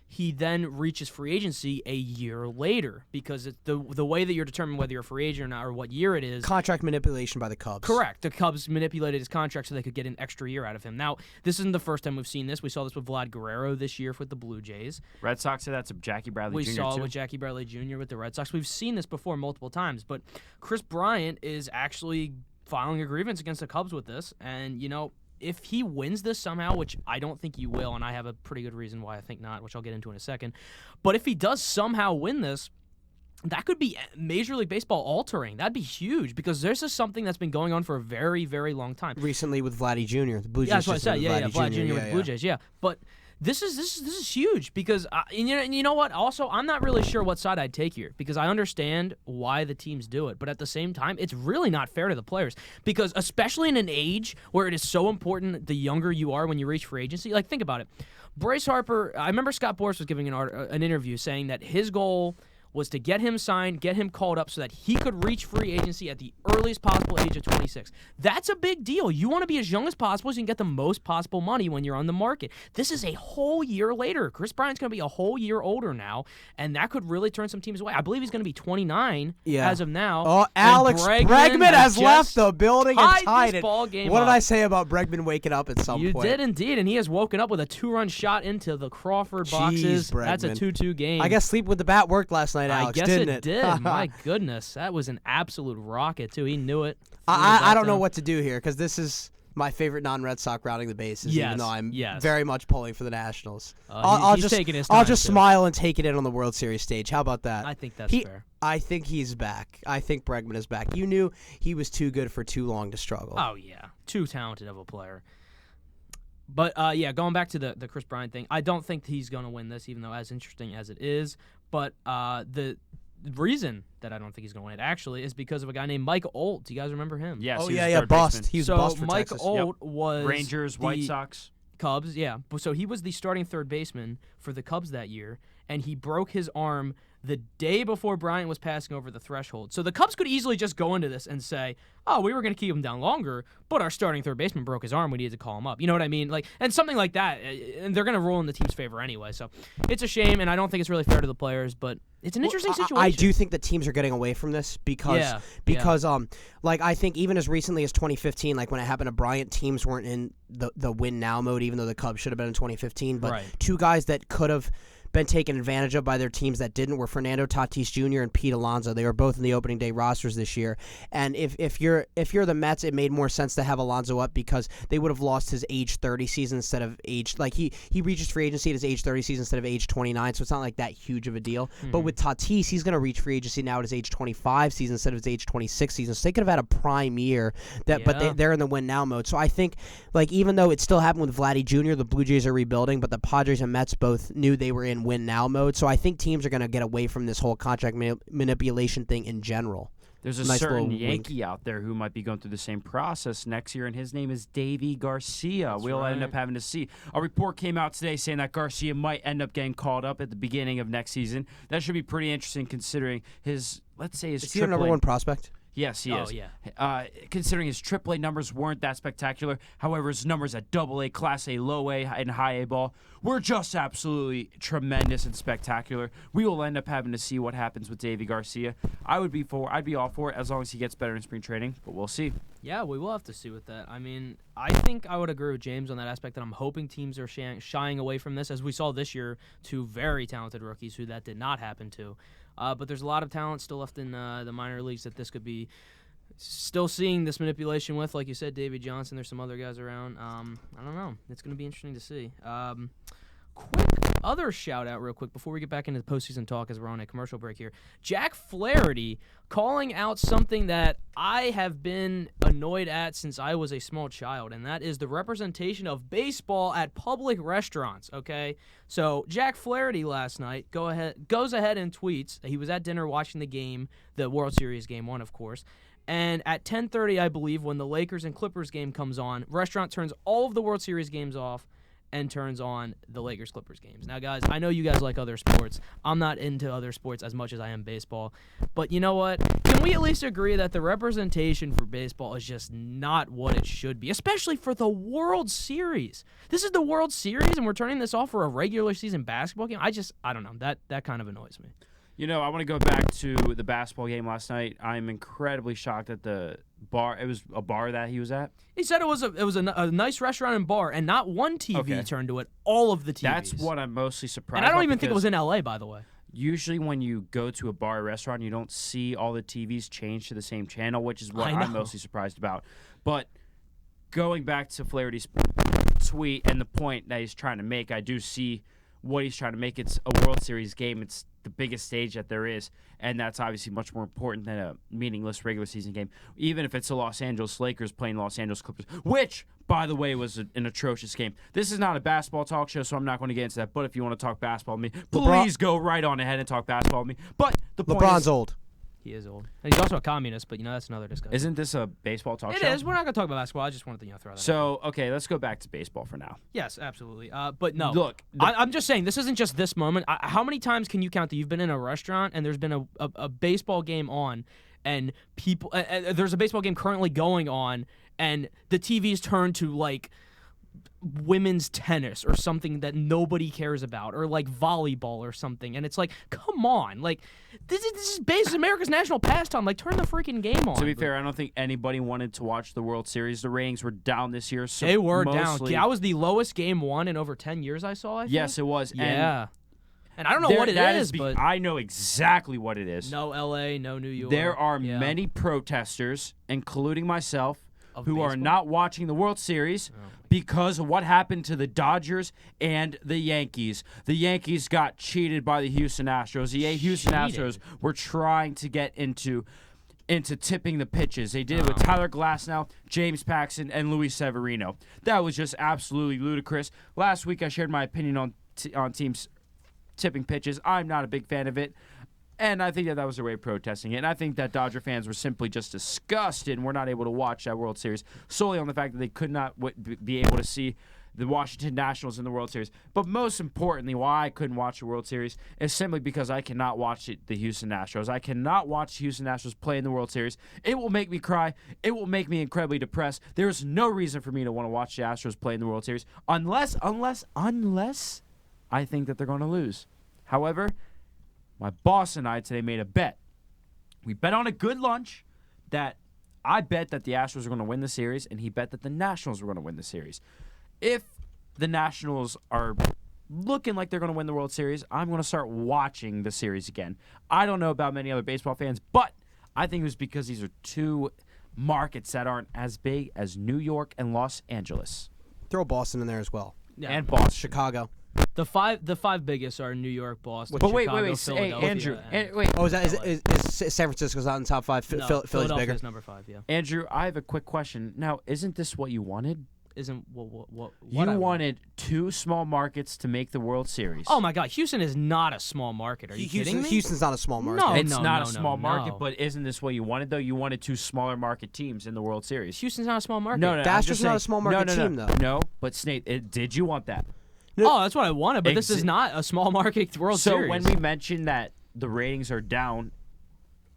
he then reaches free agency a year later because it's the way that you're determining whether you're a free agent or not or what year it is. Contract manipulation by the Cubs. Correct. The Cubs manipulated his contract so they could get an extra year out of him. Now, this isn't the first time we've seen this. We saw this with Vlad Guerrero this year with the Blue Jays. Red Sox did that to Jackie Bradley Jr. We saw it with Jackie Bradley Jr. with the Red Sox. We've seen this before multiple times, but Kris Bryant is actually filing a grievance against the Cubs with this, and, if he wins this somehow, which I don't think he will, and I have a pretty good reason why I think not, which I'll get into in a second, but if he does somehow win this, that could be Major League Baseball altering. That'd be huge because this is something that's been going on for a very, very long time. Recently with Vladdy Jr., the Blue Jays. Yeah, that's what I said. Vlad Jr. with the Blue Jays. Yeah, but this is huge because you know what? Also, I'm not really sure what side I'd take here because I understand why the teams do it, but at the same time, it's really not fair to the players because especially in an age where it is so important the younger you are when you reach free agency. Like, think about it. Bryce Harper. I remember Scott Boras was giving an interview saying that his goal was to get him signed, get him called up so that he could reach free agency at the earliest possible age of 26. That's a big deal. You want to be as young as possible so you can get the most possible money when you're on the market. This is a whole year later. Kris Bryant's going to be a whole year older now, and that could really turn some teams away. I believe he's going to be 29 as of now. Oh, Alex Bregman has left the building and tied it. What did I say about Bregman waking up at some point? You did indeed, and he has woken up with a 2-run shot into the Crawford boxes. That's a 2-2 game. I guess sleep with the bat worked last night, Alex, I guess didn't it did. My goodness. That was an absolute rocket, too. He knew it. I don't know what to do here because this is my favorite non-Red Sox rounding the bases, even though I'm very much pulling for the Nationals. I'll just smile and take it in on the World Series stage. How about that? I think that's fair. I think he's back. I think Bregman is back. You knew he was too good for too long to struggle. Oh, yeah. Too talented of a player. But, going back to the Kris Bryant thing, I don't think he's going to win this, even though as interesting as it is. But the reason that I don't think he's going to win it, actually, is because of a guy named Mike Olt. Do you guys remember him? Yes. Oh, yeah, bust. He was bust for Mike Texas. Olt was Rangers, White Sox. Cubs, yeah. So he was the starting third baseman for the Cubs that year, and he broke his arm the day before Bryant was passing over the threshold. So the Cubs could easily just go into this and say, oh, we were going to keep him down longer, but our starting third baseman broke his arm. We needed to call him up. You know what I mean? And something like that. And they're going to roll in the team's favor anyway. So it's a shame, and I don't think it's really fair to the players, but It's an interesting situation. I do think that teams are getting away from this because like I think even as recently as 2015, like when it happened to Bryant, teams weren't in the win now mode, even though the Cubs should have been in 2015. But two guys that could have been taken advantage of by their teams that didn't were Fernando Tatis Jr. and Pete Alonso. They were both in the opening day rosters this year. And if you're the Mets, it made more sense to have Alonso up because they would have lost his age 30 season instead of age he reaches free agency at his age 30 season instead of age 29. So it's not like that huge of a deal. Mm-hmm. But with Tatis, he's going to reach free agency now at his age 25 season instead of his age 26 season. So they could have had a prime year but they're in the win now mode. So I think like even though it still happened with Vladdy Jr., the Blue Jays are rebuilding, but the Padres and Mets both knew they were in win now mode. So I think teams are going to get away from this whole contract manipulation thing in general. There's a certain Yankee out there who might be going through the same process next year, and his name is Davey Garcia. We'll end up having to see. A report came out today saying that Garcia might end up getting called up at the beginning of next season. That should be pretty interesting considering his, let's say, his Is he the number one prospect? Yes, he is. Yeah. Considering his AAA numbers weren't that spectacular, however, his numbers at AA, Class A, Low A, and High A ball were just absolutely tremendous and spectacular. We will end up having to see what happens with Davey Garcia. I'd be all for it as long as he gets better in spring training, but we'll see. Yeah, we will have to see with that. I mean, I think I would agree with James on that aspect, that I'm hoping teams are shying away from this, as we saw this year, two very talented rookies who that did not happen to. But there's a lot of talent still left in the minor leagues that this could be still seeing this manipulation with. Like you said, David Johnson, there's some other guys around. I don't know. It's going to be interesting to see. Quick other shout-out real quick before we get back into the postseason talk as we're on a commercial break here. Jack Flaherty calling out something that I have been annoyed at since I was a small child, and that is the representation of baseball at public restaurants, okay? So Jack Flaherty last night goes ahead and tweets. He was at dinner watching the game, the World Series Game 1, of course. And at 10:30, I believe, when the Lakers and Clippers game comes on, restaurant turns all of the World Series games off and turns on the Lakers-Clippers games. Now, guys, I know you guys like other sports. I'm not into other sports as much as I am baseball. But you know what? Can we at least agree that the representation for baseball is just not what it should be, especially for the World Series? This is the World Series, and we're turning this off for a regular season basketball game? I don't know. That kind of annoys me. You know, I want to go back to the basketball game last night. I'm incredibly shocked at the bar. It was a bar that he was at. He said it was a nice restaurant and bar, and not one TV turned to it. All of the TVs. That's what I'm mostly surprised. And I don't even think it was in LA, by the way. Usually when you go to a bar or restaurant, you don't see all the TVs change to the same channel, which is what I'm mostly surprised about. But going back to Flaherty's tweet and the point that he's trying to make, I do see what he's trying to make. It's a World Series game. It's the biggest stage that there is, and that's obviously much more important than a meaningless regular season game, even if it's the Los Angeles Lakers playing Los Angeles Clippers, which, by the way, was an atrocious game. This is not a basketball talk show, so I'm not going to get into that, but if you want to talk basketball with me, please go right on ahead and talk basketball with me. But the point LeBron's old. He is old. And he's also a communist, but, that's another discussion. Isn't this a baseball talk show? It is. We're not going to talk about basketball. I just wanted to throw that out. Okay, let's go back to baseball for now. Yes, absolutely. But no. Look. I'm just saying, this isn't just this moment. How many times can you count that you've been in a restaurant and there's been a baseball game on and people there's a baseball game currently going on and the TV's turned to, like, women's tennis or something that nobody cares about, or like volleyball or something, and it's like, come on, like this is America's national pastime. Like, turn the freaking game on. To be fair, I don't think anybody wanted to watch the World Series. The ratings were down this year. So they were down. That was the lowest game won in over 10 years I saw. I think. Yes, it was. Yeah. And I don't know what it is, but I know exactly what it is. No LA, no New York. There are many protesters, including myself, who are not watching the World Series because of what happened to the Dodgers and the Yankees. The Yankees got cheated by the Houston Astros. The Houston Astros were trying to get into tipping the pitches. They did it with Tyler Glasnow, James Paxton, and Luis Severino. That was just absolutely ludicrous. Last week I shared my opinion on teams tipping pitches. I'm not a big fan of it. And I think that was their way of protesting it. And I think that Dodger fans were simply just disgusted and were not able to watch that World Series solely on the fact that they could not be able to see the Washington Nationals in the World Series. But most importantly, why I couldn't watch the World Series is simply because I cannot watch the Houston Astros. I cannot watch the Houston Astros play in the World Series. It will make me cry. It will make me incredibly depressed. There is no reason for me to want to watch the Astros play in the World Series unless I think that they're going to lose. However, my boss and I today made a bet. We bet on a good lunch that I bet that the Astros were going to win the series, and he bet that the Nationals were going to win the series. If the Nationals are looking like they're going to win the World Series, I'm going to start watching the series again. I don't know about many other baseball fans, but I think it was because these are two markets that aren't as big as New York and Los Angeles. Throw Boston in there as well. Yeah. And Boston. Chicago. The five biggest are New York, Boston, But Chicago, wait, hey, Philadelphia. Andrew. and Wait. Oh, is San Francisco's not in the top 5? no, Philly's Philadelphia's bigger. number 5. Yeah, Andrew, I have a quick question. Now, isn't this what you wanted? isn't what You I want. wanted two small markets to make the World Series. Oh my God, Houston is not a small market. Are you kidding me? Houston's not a small market. No. It's not a no, small market, no. but isn't this what you wanted, though? You wanted two smaller market teams in the World Series. Houston's not a small market. No, The I'm Astros just are not a saying- small market team, though. No, but Snake, did you want that? Oh, that's what I wanted, but this is Exi- not a small market World So Series. when we mentioned that the ratings are down,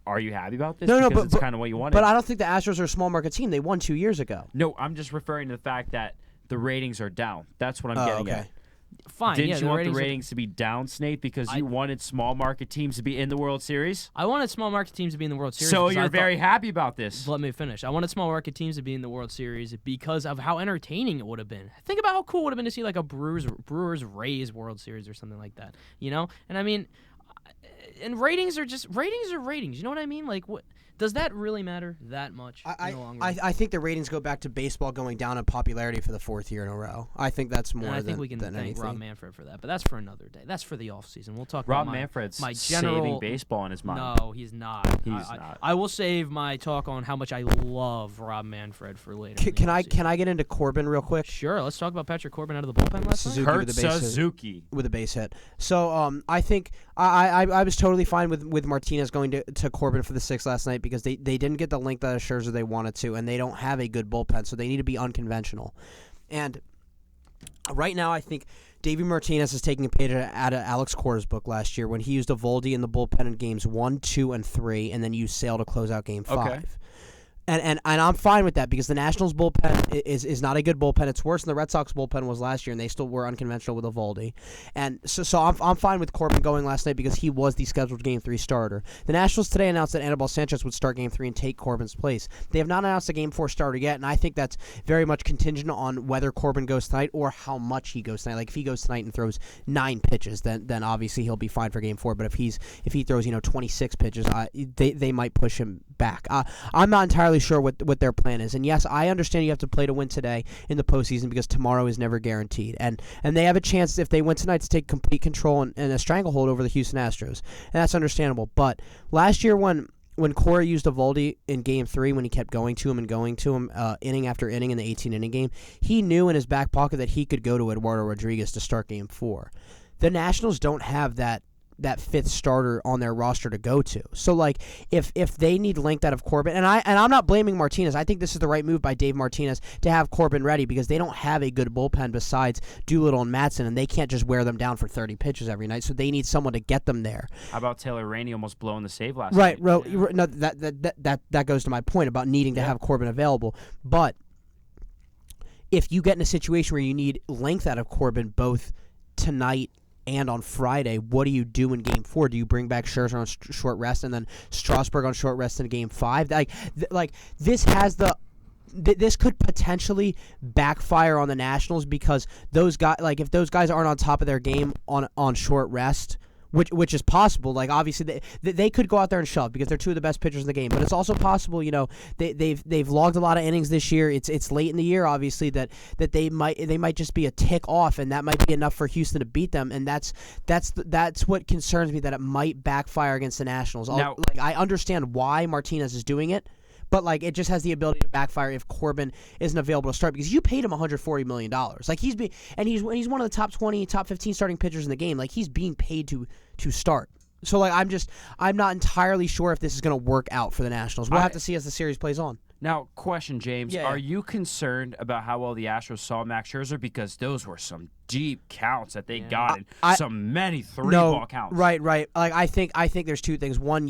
are you happy about this? No, because but it's kind of what you wanted. But I don't think the Astros are a small market team. They won 2 years ago. No, I'm just referring to the fact that the ratings are down. That's what I'm getting okay. at. Fine, Didn't yeah, you want ratings the are- ratings to be down, Snake, because you wanted small market teams to be in the World Series? I wanted small market teams to be in the World Series. So because I you're thought- very happy about this. Let me finish. I wanted small market teams to be in the World Series because of how entertaining it would have been. Think about how cool it would have been to see like a Brewers Rays World Series or something like that. You know? And I mean, and ratings are ratings. You know what I mean? Like, what does that really matter that much in the long run? I think the ratings go back to baseball going down in popularity for the 4th year in a row. I think that's more and I than think we can than thank anything. Rob Manfred for that, but that's for another day. That's for the offseason. We'll talk Rob about Manfred's my saving general baseball in his mind. No, he's not. He's I, not. I will save my talk on how much I love Rob Manfred for later. in the Can I offseason. get into Corbin real quick? Sure, let's talk about Patrick Corbin out of the bullpen last night. Suzuki Kurt with the base hit. Suzuki. With a base hit. So I think I was totally fine with Martinez going to Corbin for the 6th last night because they didn't get the length out of Scherzer they wanted to, and they don't have a good bullpen, so they need to be unconventional. And right now I think Davey Martinez is taking a page out of Alex Cora's book last year when he used Eovaldi in the bullpen in games 1, 2, and 3, and then used Sale to close out game 5. Okay. And I'm fine with that because the Nationals bullpen is not a good bullpen. It's worse than the Red Sox bullpen was last year, and they still were unconventional with Eovaldi. And so I'm fine with Corbin going last night because he was the scheduled Game 3 starter. The Nationals today announced that Anibal Sanchez would start Game 3 and take Corbin's place. They have not announced a Game 4 starter yet, and I think that's very much contingent on whether Corbin goes tonight or how much he goes tonight. Like if he goes tonight and throws 9 pitches, then obviously he'll be fine for Game 4. But if he throws 26 pitches, they might push him back. I'm not entirely sure what their plan is. And yes, I understand you have to play to win today in the postseason because tomorrow is never guaranteed. And they have a chance if they win tonight to take complete control and a stranglehold over the Houston Astros. And that's understandable. But last year when Cora used Eovaldi in Game 3, when he kept going to him, inning after inning in the 18-inning game, he knew in his back pocket that he could go to Eduardo Rodriguez to start Game 4. The Nationals don't have that 5th starter on their roster to go to. So like if they need length out of Corbin, and I'm not blaming Martinez. I think this is the right move by Dave Martinez to have Corbin ready because they don't have a good bullpen besides Doolittle and Madsen, and they can't just wear them down for 30 pitches every night. So they need someone to get them there. How about Taylor Rainey almost blowing the save last Right, night? no, that goes to my point about needing to have Corbin available. But if you get in a situation where you need length out of Corbin both tonight and on Friday, what do you do in Game 4? Do you bring back Scherzer on short rest and then Strasburg on short rest in Game 5? Like this has this could potentially backfire on the Nationals because those guys, like if those guys aren't on top of their game on short rest, which is possible. Like obviously they could go out there and shove because they're two of the best pitchers in the game. But it's also possible, they've logged a lot of innings this year. It's late in the year, obviously, that they might just be a tick off, and that might be enough for Houston to beat them. And that's what concerns me, that it might backfire against the Nationals. Now, I understand why Martinez is doing it. But like it just has the ability to backfire if Corbin isn't available to start because you paid him $140 million. Like he's one of the top 20, top 15 starting pitchers in the game. Like he's being paid to start. So like I'm not entirely sure if this is going to work out for the Nationals. We'll have to see as the series plays on. Now, question, James. Yeah. Are you concerned about how well the Astros saw Max Scherzer? Because those were some deep counts that they got in many three-ball counts. Right. Like I think there's two things. One,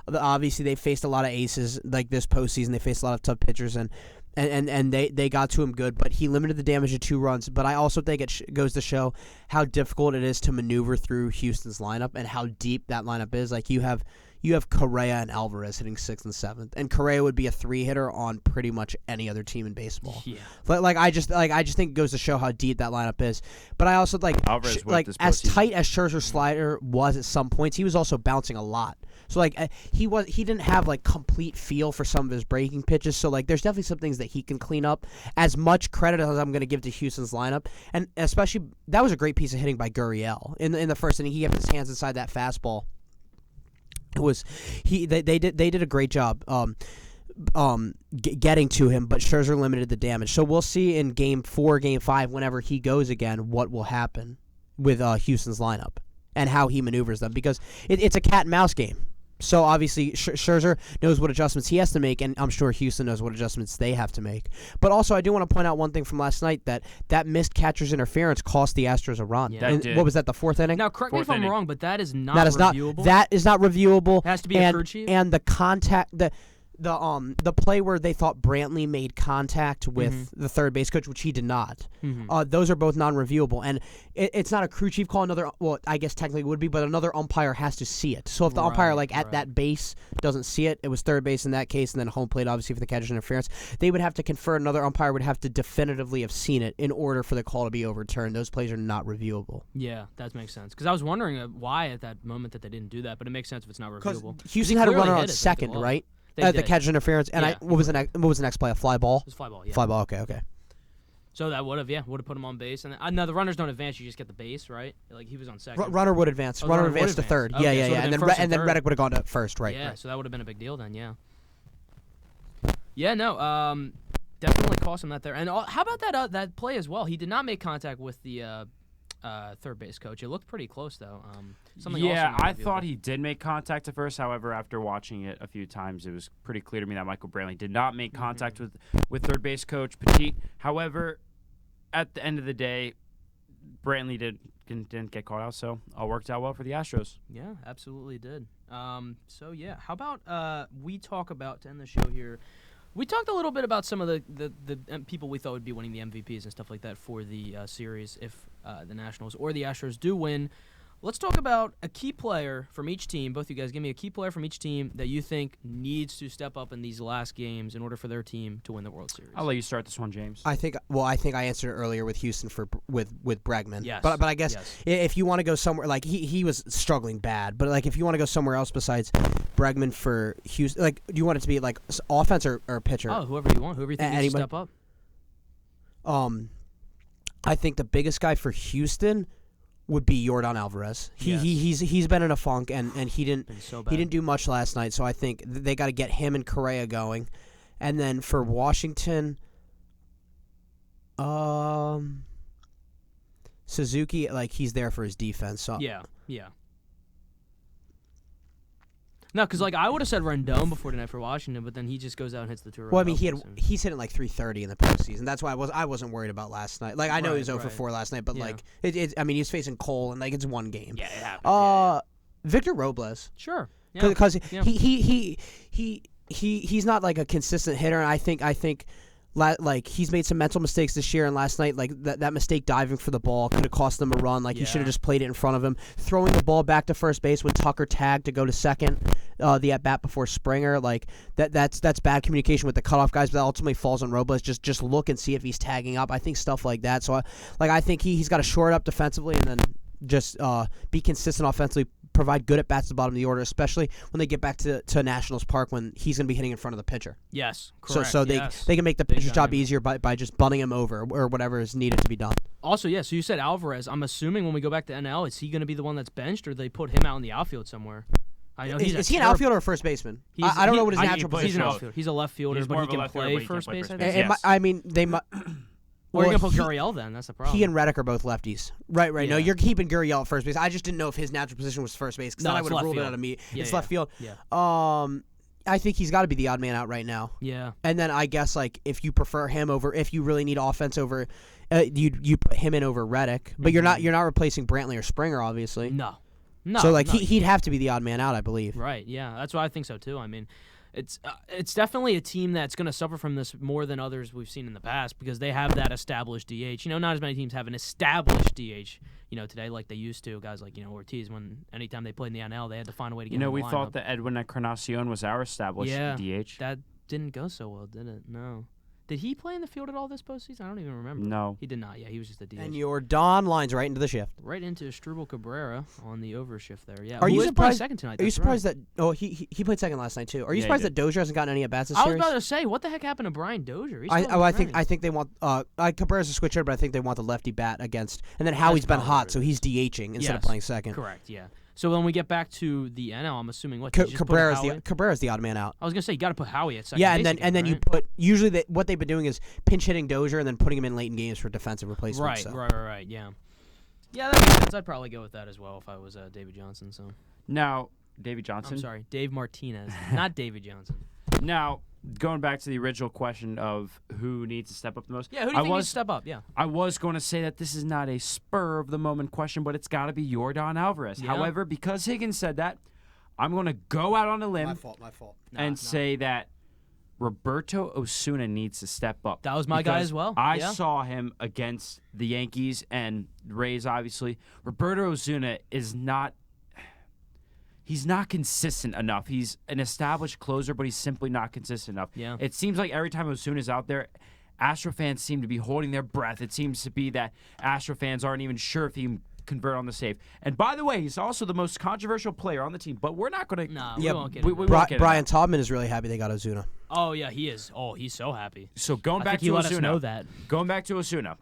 obviously they faced a lot of aces like this postseason. They faced a lot of tough pitchers, and And they got to him good, but he limited the damage to 2 runs. But I also think it goes to show how difficult it is to maneuver through Houston's lineup and how deep that lineup is. Like you have Correa and Alvarez hitting 6th and 7th, and Correa would be a 3-hitter on pretty much any other team in baseball. Yeah. But I just think it goes to show how deep that lineup is. But I also Alvarez as tight as Scherzer's slider was at some points, he was also bouncing a lot. So he didn't have complete feel for some of his breaking pitches. So there's definitely some things that he can clean up. As much credit as I'm going to give to Houston's lineup, and especially that was a great piece of hitting by Gurriel in the first inning. He kept his hands inside that fastball. They did a great job getting to him, but Scherzer limited the damage. So we'll see in Game 4, Game 5, whenever he goes again, what will happen with Houston's lineup and how he maneuvers them, because it's a cat and mouse game. So obviously Scherzer knows what adjustments he has to make, and I'm sure Houston knows what adjustments they have to make. But also I do want to point out one thing from last night, that missed catcher's interference cost the Astros a run. Yeah. What was that, the 4th inning? Now, correct me if I'm wrong, but that is not reviewable. That is not reviewable. It has to be a crew chief. And the contact, the play where they thought Brantley made contact with the third base coach, which he did not. Those are both non-reviewable, and it's not a crew chief call. I guess technically it would be, but another umpire has to see it. So if the umpire at that base doesn't see it, it was third base in that case, and then home plate obviously for the catcher's interference. They would have to confer. Another umpire would have to definitively have seen it in order for the call to be overturned. Those plays are not reviewable. Yeah, that makes sense. Because I was wondering why at that moment that they didn't do that, but it makes sense if it's not reviewable. Houston had a runner on second, right? The catcher's interference, and what was the next play? A fly ball? It was fly ball, yeah. Fly ball, okay. So that would have put him on base. And now the runners don't advance; you just get the base, right? He was on second. Runner would advance. Runner advanced to third. Okay, yeah. So And then Reddick would have gone to first, right? Yeah, right. so that would have been a big deal then. Yeah. Yeah, no, definitely cost him that there. And how about that play as well? He did not make contact with the third base coach. It looked pretty close though. I thought he did make contact at first. However, after watching it a few times, it was pretty clear to me that Michael Brantley did not make contact with third base coach Petit. However, at the end of the day, Brantley didn't get caught out, so all worked out well for the Astros. Yeah, absolutely did. So yeah, how about we talk about, to end the show here, we talked a little bit about some of the people we thought would be winning the MVPs and stuff like that for the series if the Nationals or the Astros do win. Let's talk about a key player from each team. Both of you guys, give me a key player from each team that you think needs to step up in these last games in order for their team to win the World Series. I'll let you start this one, James. I think I answered it earlier with Houston with Bregman. Yes. But I guess if you want to go somewhere, he was struggling bad, but if you want to go somewhere else besides Bregman for Houston, do you want it to be offense or pitcher? Oh, whoever you want. Whoever you think needs to step up. I think the biggest guy for Houston would be Yordan Alvarez. He's been in a funk and he didn't do much last night, so I think they got to get him and Correa going. And then for Washington, Suzuki, he's there for his defense. So yeah. No, because I would have said Rendon before tonight for Washington, but then he just goes out and hits the two-run. Well, I mean, he's hitting 330 in the postseason. That's why I wasn't worried about last night. I know he was 0 for 4 last night, but I mean, he's facing Cole and it's one game. Yeah, it happened. Victor Robles. Sure. Because he's not a consistent hitter, and I think he's made some mental mistakes this year, and last night that mistake diving for the ball could have cost them a run. He should have just played it in front of him. Throwing the ball back to first base when Tucker tagged to go to second, the at bat before Springer, that's bad communication with the cutoff guys, but that ultimately falls on Robles. Just look and see if he's tagging up. I think stuff like that. So I think he's got to shore it up defensively and then just be consistent offensively. Provide good at bats at the bottom of the order, especially when they get back to Nationals Park when he's going to be hitting in front of the pitcher. Yes, correct. So they can make the pitcher's job easier by just bunting him over or whatever is needed to be done. Also, so you said Alvarez. I'm assuming when we go back to NL, is he going to be the one that's benched, or they put him out in the outfield somewhere? I know is he an outfielder or first baseman? I don't know what his natural position is. He's an outfielder. He's a left fielder, but he can play first base. I mean, they might. Or you're going to put Gurriel then. That's the problem. He and Reddick are both lefties. Right. Yeah. No, you're keeping Gurriel at first base. I just didn't know if his natural position was first base, because then I would have ruled it out of me. It's left field. Yeah. I think he's got to be the odd man out right now. Yeah. And then I guess if you prefer him over, if you really need offense over, you put him in over Reddick. But you're not replacing Brantley or Springer, obviously. No. So he'd have to be the odd man out, I believe. Right. Yeah. That's what I think so too. I mean, It's definitely a team that's going to suffer from this more than others we've seen in the past because they have that established DH. Not as many teams have an established DH, today like they used to. Guys like, Ortiz, anytime they played in the NL, they had to find a way to get in the we lineup. thought that Edwin Encarnacion was our established DH. That didn't go so well, did it? No. Did he play in the field at all this postseason? I don't even remember. No. He did not. Yeah, he was just a DH. And your Don lines right into the shift. Right into Struble Cabrera on the overshift there. Yeah. Are you surprised? Second tonight? Are you surprised that? Oh, he played second last night too. Are you surprised that Dozier hasn't gotten any at bats this series? I was about to say, what the heck happened to Brian Dozier? I think they want Cabrera's a switcher, but I think they want the lefty bat against. And then Howie's been hot, so he's DHing instead of playing second. Correct. Yeah. So when we get back to the NL, I'm assuming what Cabrera's the odd man out. I was gonna say you got to put Howie at second. Yeah, base and then right? you put usually what they've been doing is pinch hitting Dozier and then putting him in late in games for defensive replacement. Right. Yeah. Yeah, that makes sense. I'd probably go with that as well if I was David Johnson. So now, Davey Johnson. I'm sorry, Dave Martinez, not David Johnson. Now, going back to the original question of who needs to step up the most. Yeah, who do you think needs to step up? Yeah. I was going to say that this is not a spur-of-the-moment question, but it's got to be Yordan Alvarez. Yeah. However, because Higgins said that, I'm going to go out on a limb My fault. and say that Roberto Osuna needs to step up. That was my guy as well. I saw him against the Yankees and Rays, obviously. Roberto Osuna is not... He's not consistent enough. He's an established closer, but he's simply not consistent enough. Yeah. It seems like every time Osuna's out there, Astro fans seem to be holding their breath. It seems to be that Astro fans aren't even sure if he can convert on the save. And by the way, he's also the most controversial player on the team, but we're not going to... No, we won't get into that. Brian Taubman is really happy they got Ozuna. Oh, yeah, he is. Oh, he's so happy. So going back to he let Osuna. us know that. Going back to Osuna.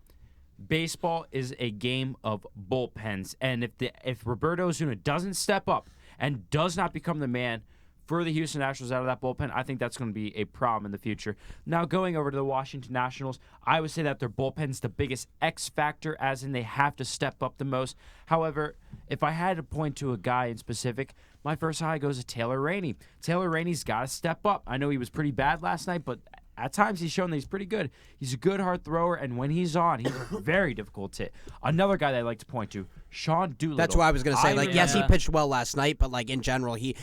Baseball is a game of bullpens. And if Roberto Osuna doesn't step up and does not become the man for the Houston Nationals out of that bullpen, I think that's going to be a problem in the future. Now, going over to the Washington Nationals, I would say that their bullpen's the biggest X factor, as in they have to step up the most. However, if I had to point to a guy in specific, my first eye goes to Taylor Rainey. Taylor Rainey's got to step up. I know he was pretty bad last night, but at times he's shown that he's pretty good. He's a good hard thrower, and when he's on, he's very difficult to hit. Another guy that I'd like to point to, Sean Doolittle. That's what I was going to say. Yes, he pitched well last night, but in general, he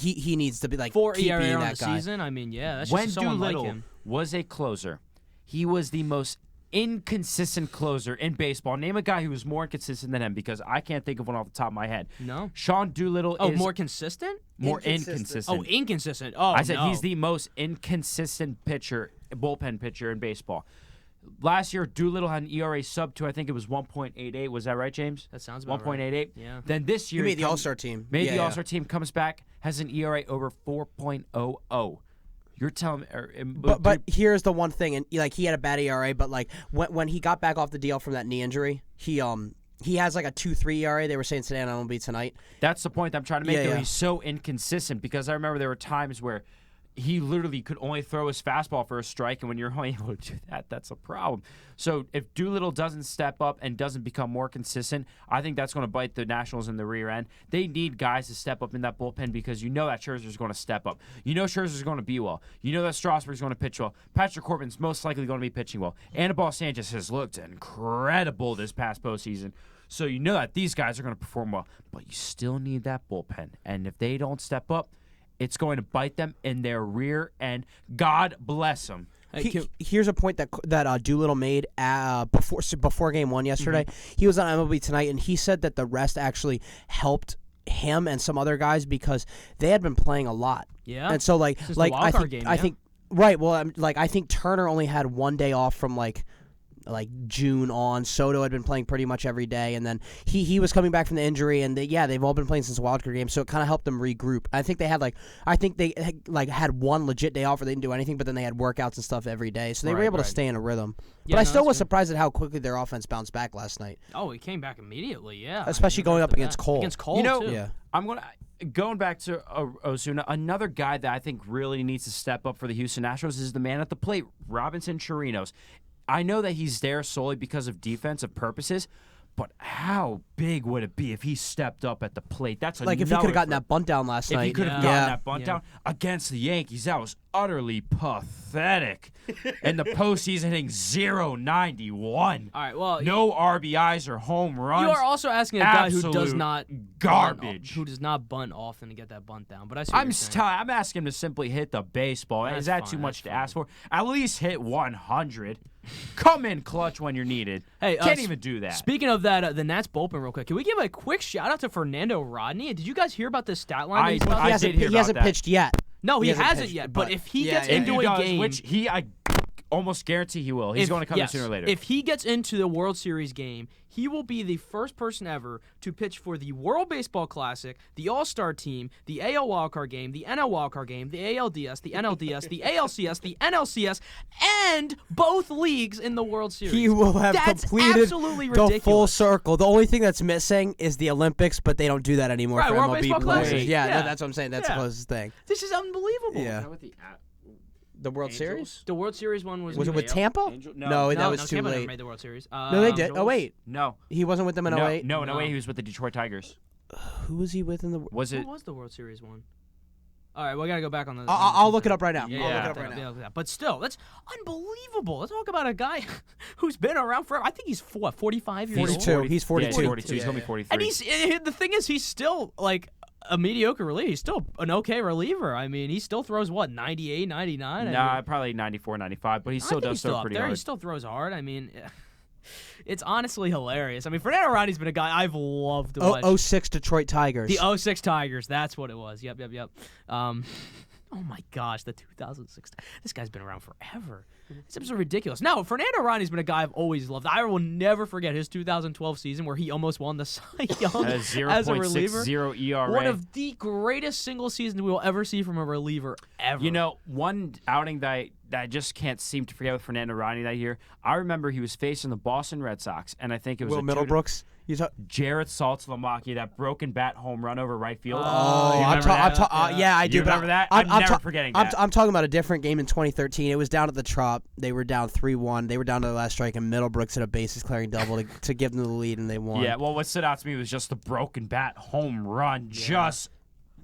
needs to be 4 keep ERA being on that the guy. season. I mean, yeah, that's when just someone like Doolittle him. was a closer, he was the most inconsistent closer in baseball. Name a guy who was more inconsistent than him, because I can't think of one off the top of my head. No. Sean Doolittle is more consistent? more inconsistent. Oh, inconsistent. Oh, I said no. he's the most inconsistent bullpen pitcher in baseball. Last year, Doolittle had an ERA sub to, I think it was 1.88. Was that right, James? That sounds about 1.88. right. Yeah. Then this year, He made the All-Star team. Made the All-Star team, comes back, has an ERA over 4.00. You're telling me, but here's the one thing, and he had a bad ERA, but when he got back off the DL from that knee injury, he has a 2.3 ERA. They were saying today, and I won't be tonight. That's the point I'm trying to make. Yeah. He's so inconsistent, because I remember there were times where he literally could only throw his fastball for a strike, and when you're only able to do that, that's a problem. So if Doolittle doesn't step up and doesn't become more consistent, I think that's going to bite the Nationals in the rear end. They need guys to step up in that bullpen, because you know that Scherzer's going to step up. You know Scherzer's going to be well. You know that Strasburg's going to pitch well. Patrick Corbin's most likely going to be pitching well. Anibal Sanchez has looked incredible this past postseason. So you know that these guys are going to perform well. But you still need that bullpen. And if they don't step up, it's going to bite them in their rear end. God bless them. Here's a point that Doolittle made before Game 1 yesterday. Mm-hmm. He was on MLB Tonight, and he said that the rest actually helped him and some other guys because they had been playing a lot. Yeah. And so I think right. Well, I think Turner only had 1 day off from June on. Soto had been playing pretty much every day, and then he was coming back from the injury, and they've all been playing since the wildcard game, so it kind of helped them regroup. I think they had had one legit day off where they didn't do anything, but then they had workouts and stuff every day, so they were able to stay in a rhythm. Yeah, but I still was surprised at how quickly their offense bounced back last night. Oh, he came back immediately, yeah. Especially going up against Cole. Against Cole, too. Yeah. I'm going back to Osuna. Another guy that I think really needs to step up for the Houston Astros is the man at the plate, Robinson Chirinos. I know that he's there solely because of defensive purposes, But how big would it be if he stepped up at the plate? That's like if he could have gotten that bunt down last night. If he could have gotten that bunt down against the Yankees, that was utterly pathetic. In the postseason, hitting .091. All right, well, no RBIs or home runs. You are also asking a guy who does Absolute not garbage. who does not bunt often to get that bunt down. But I'm asking him to simply hit the baseball. Is that too much to ask for? At least hit 100. Come in clutch when you're needed. Hey, can't even do that. Speaking of that, the Nats bullpen, real quick. Can we give a quick shout out to Fernando Rodney? Did you guys hear about this stat line? He hasn't pitched yet. No, he hasn't pitched, yet. But if he gets if into he a does, game, which I almost guarantee he will. He's going to come in sooner or later. If he gets into the World Series game, he will be the first person ever to pitch for the World Baseball Classic, the All-Star Team, the AL Wildcard Game, the NL Wildcard Game, the ALDS, the NLDS, the ALCS, the NLCS, and both leagues in the World Series. He will have completed absolutely ridiculous. the full circle. The only thing that's missing is the Olympics, but they don't do that anymore for World MLB Baseball players. Classic. Yeah, that's what I'm saying. That's the closest thing. This is unbelievable. Yeah. The World Series? The World Series one was. Was it with Tampa? No, that was too Tampa late. never made the World Series. No, they did. Oh wait, No. he wasn't with them in 08? No, in 08 he was with the Detroit Tigers. Who was he with in the? What was the World Series one? All right, we got to go back on the. I'll look it up right now. Yeah, I'll look it up right now. Yeah, but still, that's unbelievable. Let's talk about a guy who's been around forever. I think he's 45 years old. 42. He's 42. Yeah, he's 42. He's going to be 43. And the thing is, he's still like a mediocre reliever. He's still an okay reliever. I mean, he still throws, 98, 99? Nah, probably 94, 95, but he still does throw pretty hard. He still throws hard. I mean, it's honestly hilarious. I mean, Fernando Rodney's been a guy I've loved to watch. 06 Detroit Tigers. The 06 Tigers, that's what it was. Yep. Oh my gosh, the 2006. This guy's been around forever. It's absolutely ridiculous. Now, Fernando Rodney's been a guy I've always loved. I will never forget his 2012 season where he almost won the Cy Young as a reliever. 0.60 ERA. One of the greatest single seasons we will ever see from a reliever ever. You know, one outing that I just can't seem to forget with Fernando Rodney that year, I remember he was facing the Boston Red Sox, and I think it was Will Middlebrooks. Jarrett Saltalamacchia, that broken bat home run over right field. Yeah, I do. Remember that? I'm never forgetting that. I'm talking about a different game in 2013. It was down at the Trop. They were down 3-1. They were down to the last strike, and Middlebrooks hit a bases clearing double to give them the lead, and they won. Yeah, well, what stood out to me was just the broken bat home run.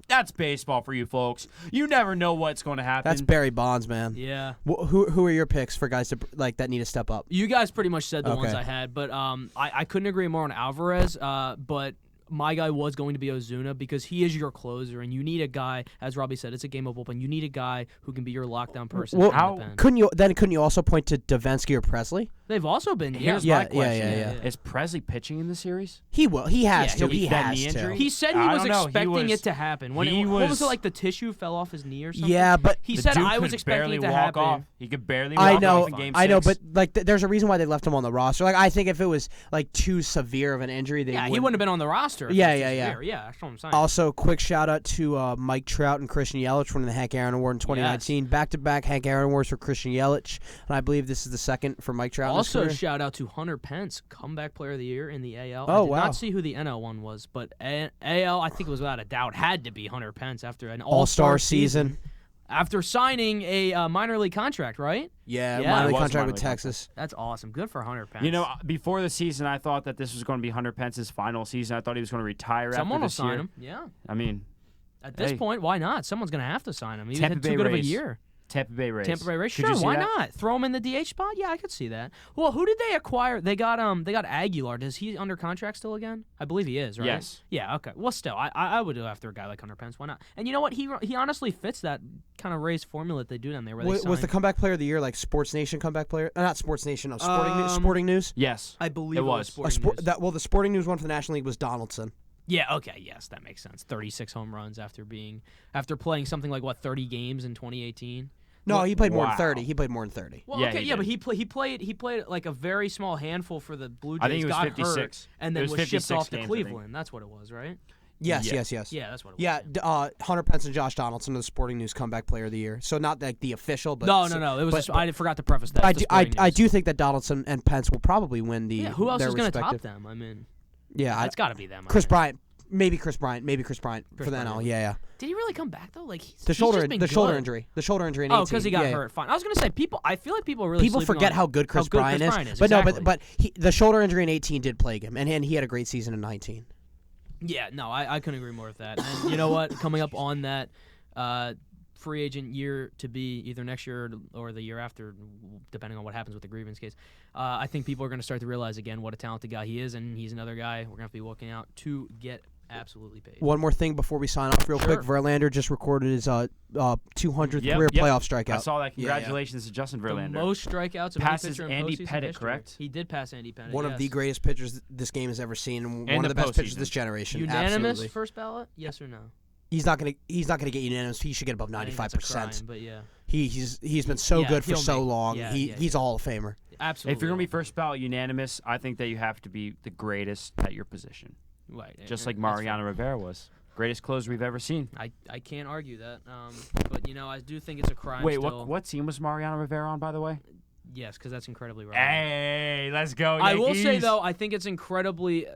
That's baseball for you folks. You never know what's going to happen. That's Barry Bonds, man. Yeah. Who are your picks for guys that need to step up? You guys pretty much said the ones I had, but I couldn't agree more on Alvarez. But my guy was going to be Ozuna because he is your closer, and you need a guy, as Robbie said, it's a game of bullpen. You need a guy who can be your lockdown person. Well, couldn't you also point to Davinsky or Presley? They've also been. Here's my question: yeah. Is Presley pitching in the series? He will. He has to. He has to. He said he was expecting it to happen. What was it, like the tissue fell off his knee or something? Yeah, but he said I was expecting it to happen. He could barely walk off in Game 6. I know, but like, there's a reason why they left him on the roster. Like, I think if it was like too severe of an injury, he wouldn't have been on the roster. Yeah. Yeah, that's what I'm saying. Also, quick shout out to Mike Trout and Christian Yelich winning the Hank Aaron Award in 2019. Back-to-back Hank Aaron Awards for Christian Yelich, and I believe this is the second for Mike Trout. Also, shout out to Hunter Pence, comeback player of the year in the AL. Oh, I did not see who the NL one was, but AL, I think it was without a doubt, had to be Hunter Pence after an all-star season. After signing a minor league contract, right? Yeah, minor league contract with Texas. That's awesome. Good for Hunter Pence. You know, before the season, I thought that this was going to be Hunter Pence's final season. I thought he was going to retire after this year. Someone will sign him. Yeah. I mean, at this point, why not? Someone's going to have to sign him. He had too good of a year. Tampa Bay Rays. Sure, why not? Throw him in the DH spot? Yeah, I could see that. Well, who did they acquire? They got Aguilar. Is he under contract still again? I believe he is, right? Yes. Yeah, okay. Well, still, I would do after a guy like Hunter Pence. Why not? And you know what? He honestly fits that kind of Rays formula that they do down there. Was the comeback player of the year like Sports Nation comeback player? Not Sports Nation. Sporting News. Yes, I believe it was. The Sporting News one for the National League was Donaldson. Yeah, okay, yes, that makes sense. 36 home runs after playing something like 30 games in 2018. No, he played more than 30. He played more than 30. Well, but he played like a very small handful for the Blue Jays. I think it was got 56. Hurt, and then was shipped off to Cleveland. That's what it was, right? Yes. Yeah, that's what it was. Yeah, Hunter Pence and Josh Donaldson are the Sporting News comeback player of the year. So not like the official, but no. It was. I forgot to preface that. I do think that Donaldson and Pence will probably win the. Yeah, who else is going to top them? I mean, yeah, it's got to be them. Chris Bryant. Maybe Chris Bryant for the NL. Yeah. Did he really come back though? Like The shoulder injury. The shoulder injury in 18. Oh, because he got hurt. Fine. I was gonna say I feel like people are really forget how good Kris Bryant is. But exactly. but the shoulder injury in 18 did plague him, and he had a great season in 19. Yeah, no, I couldn't agree more with that. And you know what? Coming up on that free agent year to be either next year or the year after, depending on what happens with the grievance case, I think people are going to start to realize again what a talented guy he is, and he's another guy we're going to have to be looking out to get absolutely paid. One more thing before we sign off real quick. Verlander just recorded his 200th career playoff strikeout. I saw that. Congratulations to Justin Verlander. The most strikeouts of passes any pitcher in Andy postseason Pettitte, history. correct? He did pass Andy Pettitte. One of the greatest pitchers this game has ever seen, and one of the best pitchers of this generation. Unanimous Absolutely. first ballot? Yes or no? He's not gonna get unanimous. He should get above 95%. But yeah, he's been so good for so long. He's a Hall of Famer. Absolutely. If you're gonna be first ballot unanimous, I think that you have to be the greatest at your position. Right. Just like Mariano Rivera was. Greatest closer we've ever seen. I can't argue that. But I do think it's a crime. Wait, still. what team was Mariano Rivera on, by the way? Yes, because that's incredibly relevant. Hey, let's go, Yankees. I will say though, I think it's incredibly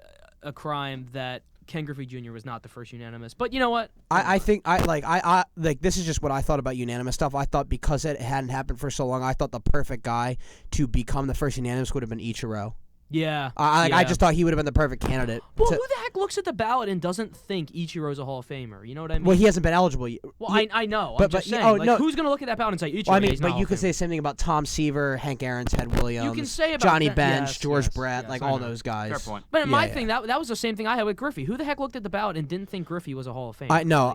a crime that Ken Griffey Jr. was not the first unanimous. But you know what? I think this is just what I thought about unanimous stuff. I thought because it hadn't happened for so long, I thought the perfect guy to become the first unanimous would have been Ichiro. Yeah. I just thought he would have been the perfect candidate. Well, who the heck looks at the ballot and doesn't think Ichiro's a Hall of Famer? You know what I mean? Well, he hasn't been eligible yet. Well, I know. I'm just saying. Who's going to look at that ballot and say Ichiro? Well, I mean, he's but not you could say the same thing about Tom Seaver, Hank Aaron's, Ted Williams, you can say about Johnny that, Bench, George yes, Brett, all those guys. Fair point. But my thing, that was the same thing I had with Griffey. Who the heck looked at the ballot and didn't think Griffey was a Hall of Famer? I know.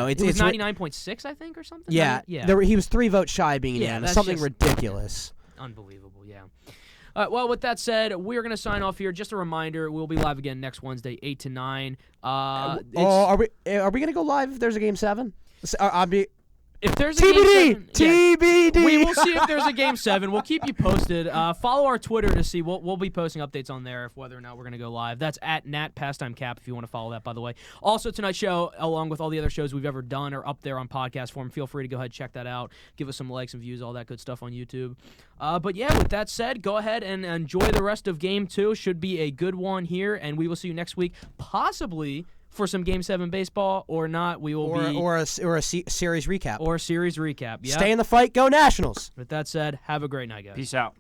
It was 99.6, I think, or something. Yeah. He was 3 votes shy of being unanimous. Something ridiculous. Unbelievable. Yeah. All right, well, with that said, we're going to sign off here. Just a reminder, we'll be live again next Wednesday, 8 to 9. Are we going to go live if there's a Game 7? If there's a TBD! Game 7, TBD! We will see if there's a Game 7. We'll keep you posted. Follow our Twitter to see. We'll be posting updates on there if whether or not we're going to go live. That's at Pastime Cap if you want to follow that, by the way. Also, tonight's show, along with all the other shows we've ever done, are up there on podcast form. Feel free to go ahead and check that out. Give us some likes and views, all that good stuff on YouTube. But yeah, with that said, go ahead and enjoy the rest of Game 2. Should be a good one here, and we will see you next week, possibly for some Game 7 baseball, or not. We will or a series recap. Or a series recap. Yeah. Stay in the fight. Go Nationals. With that said, have a great night, guys. Peace out.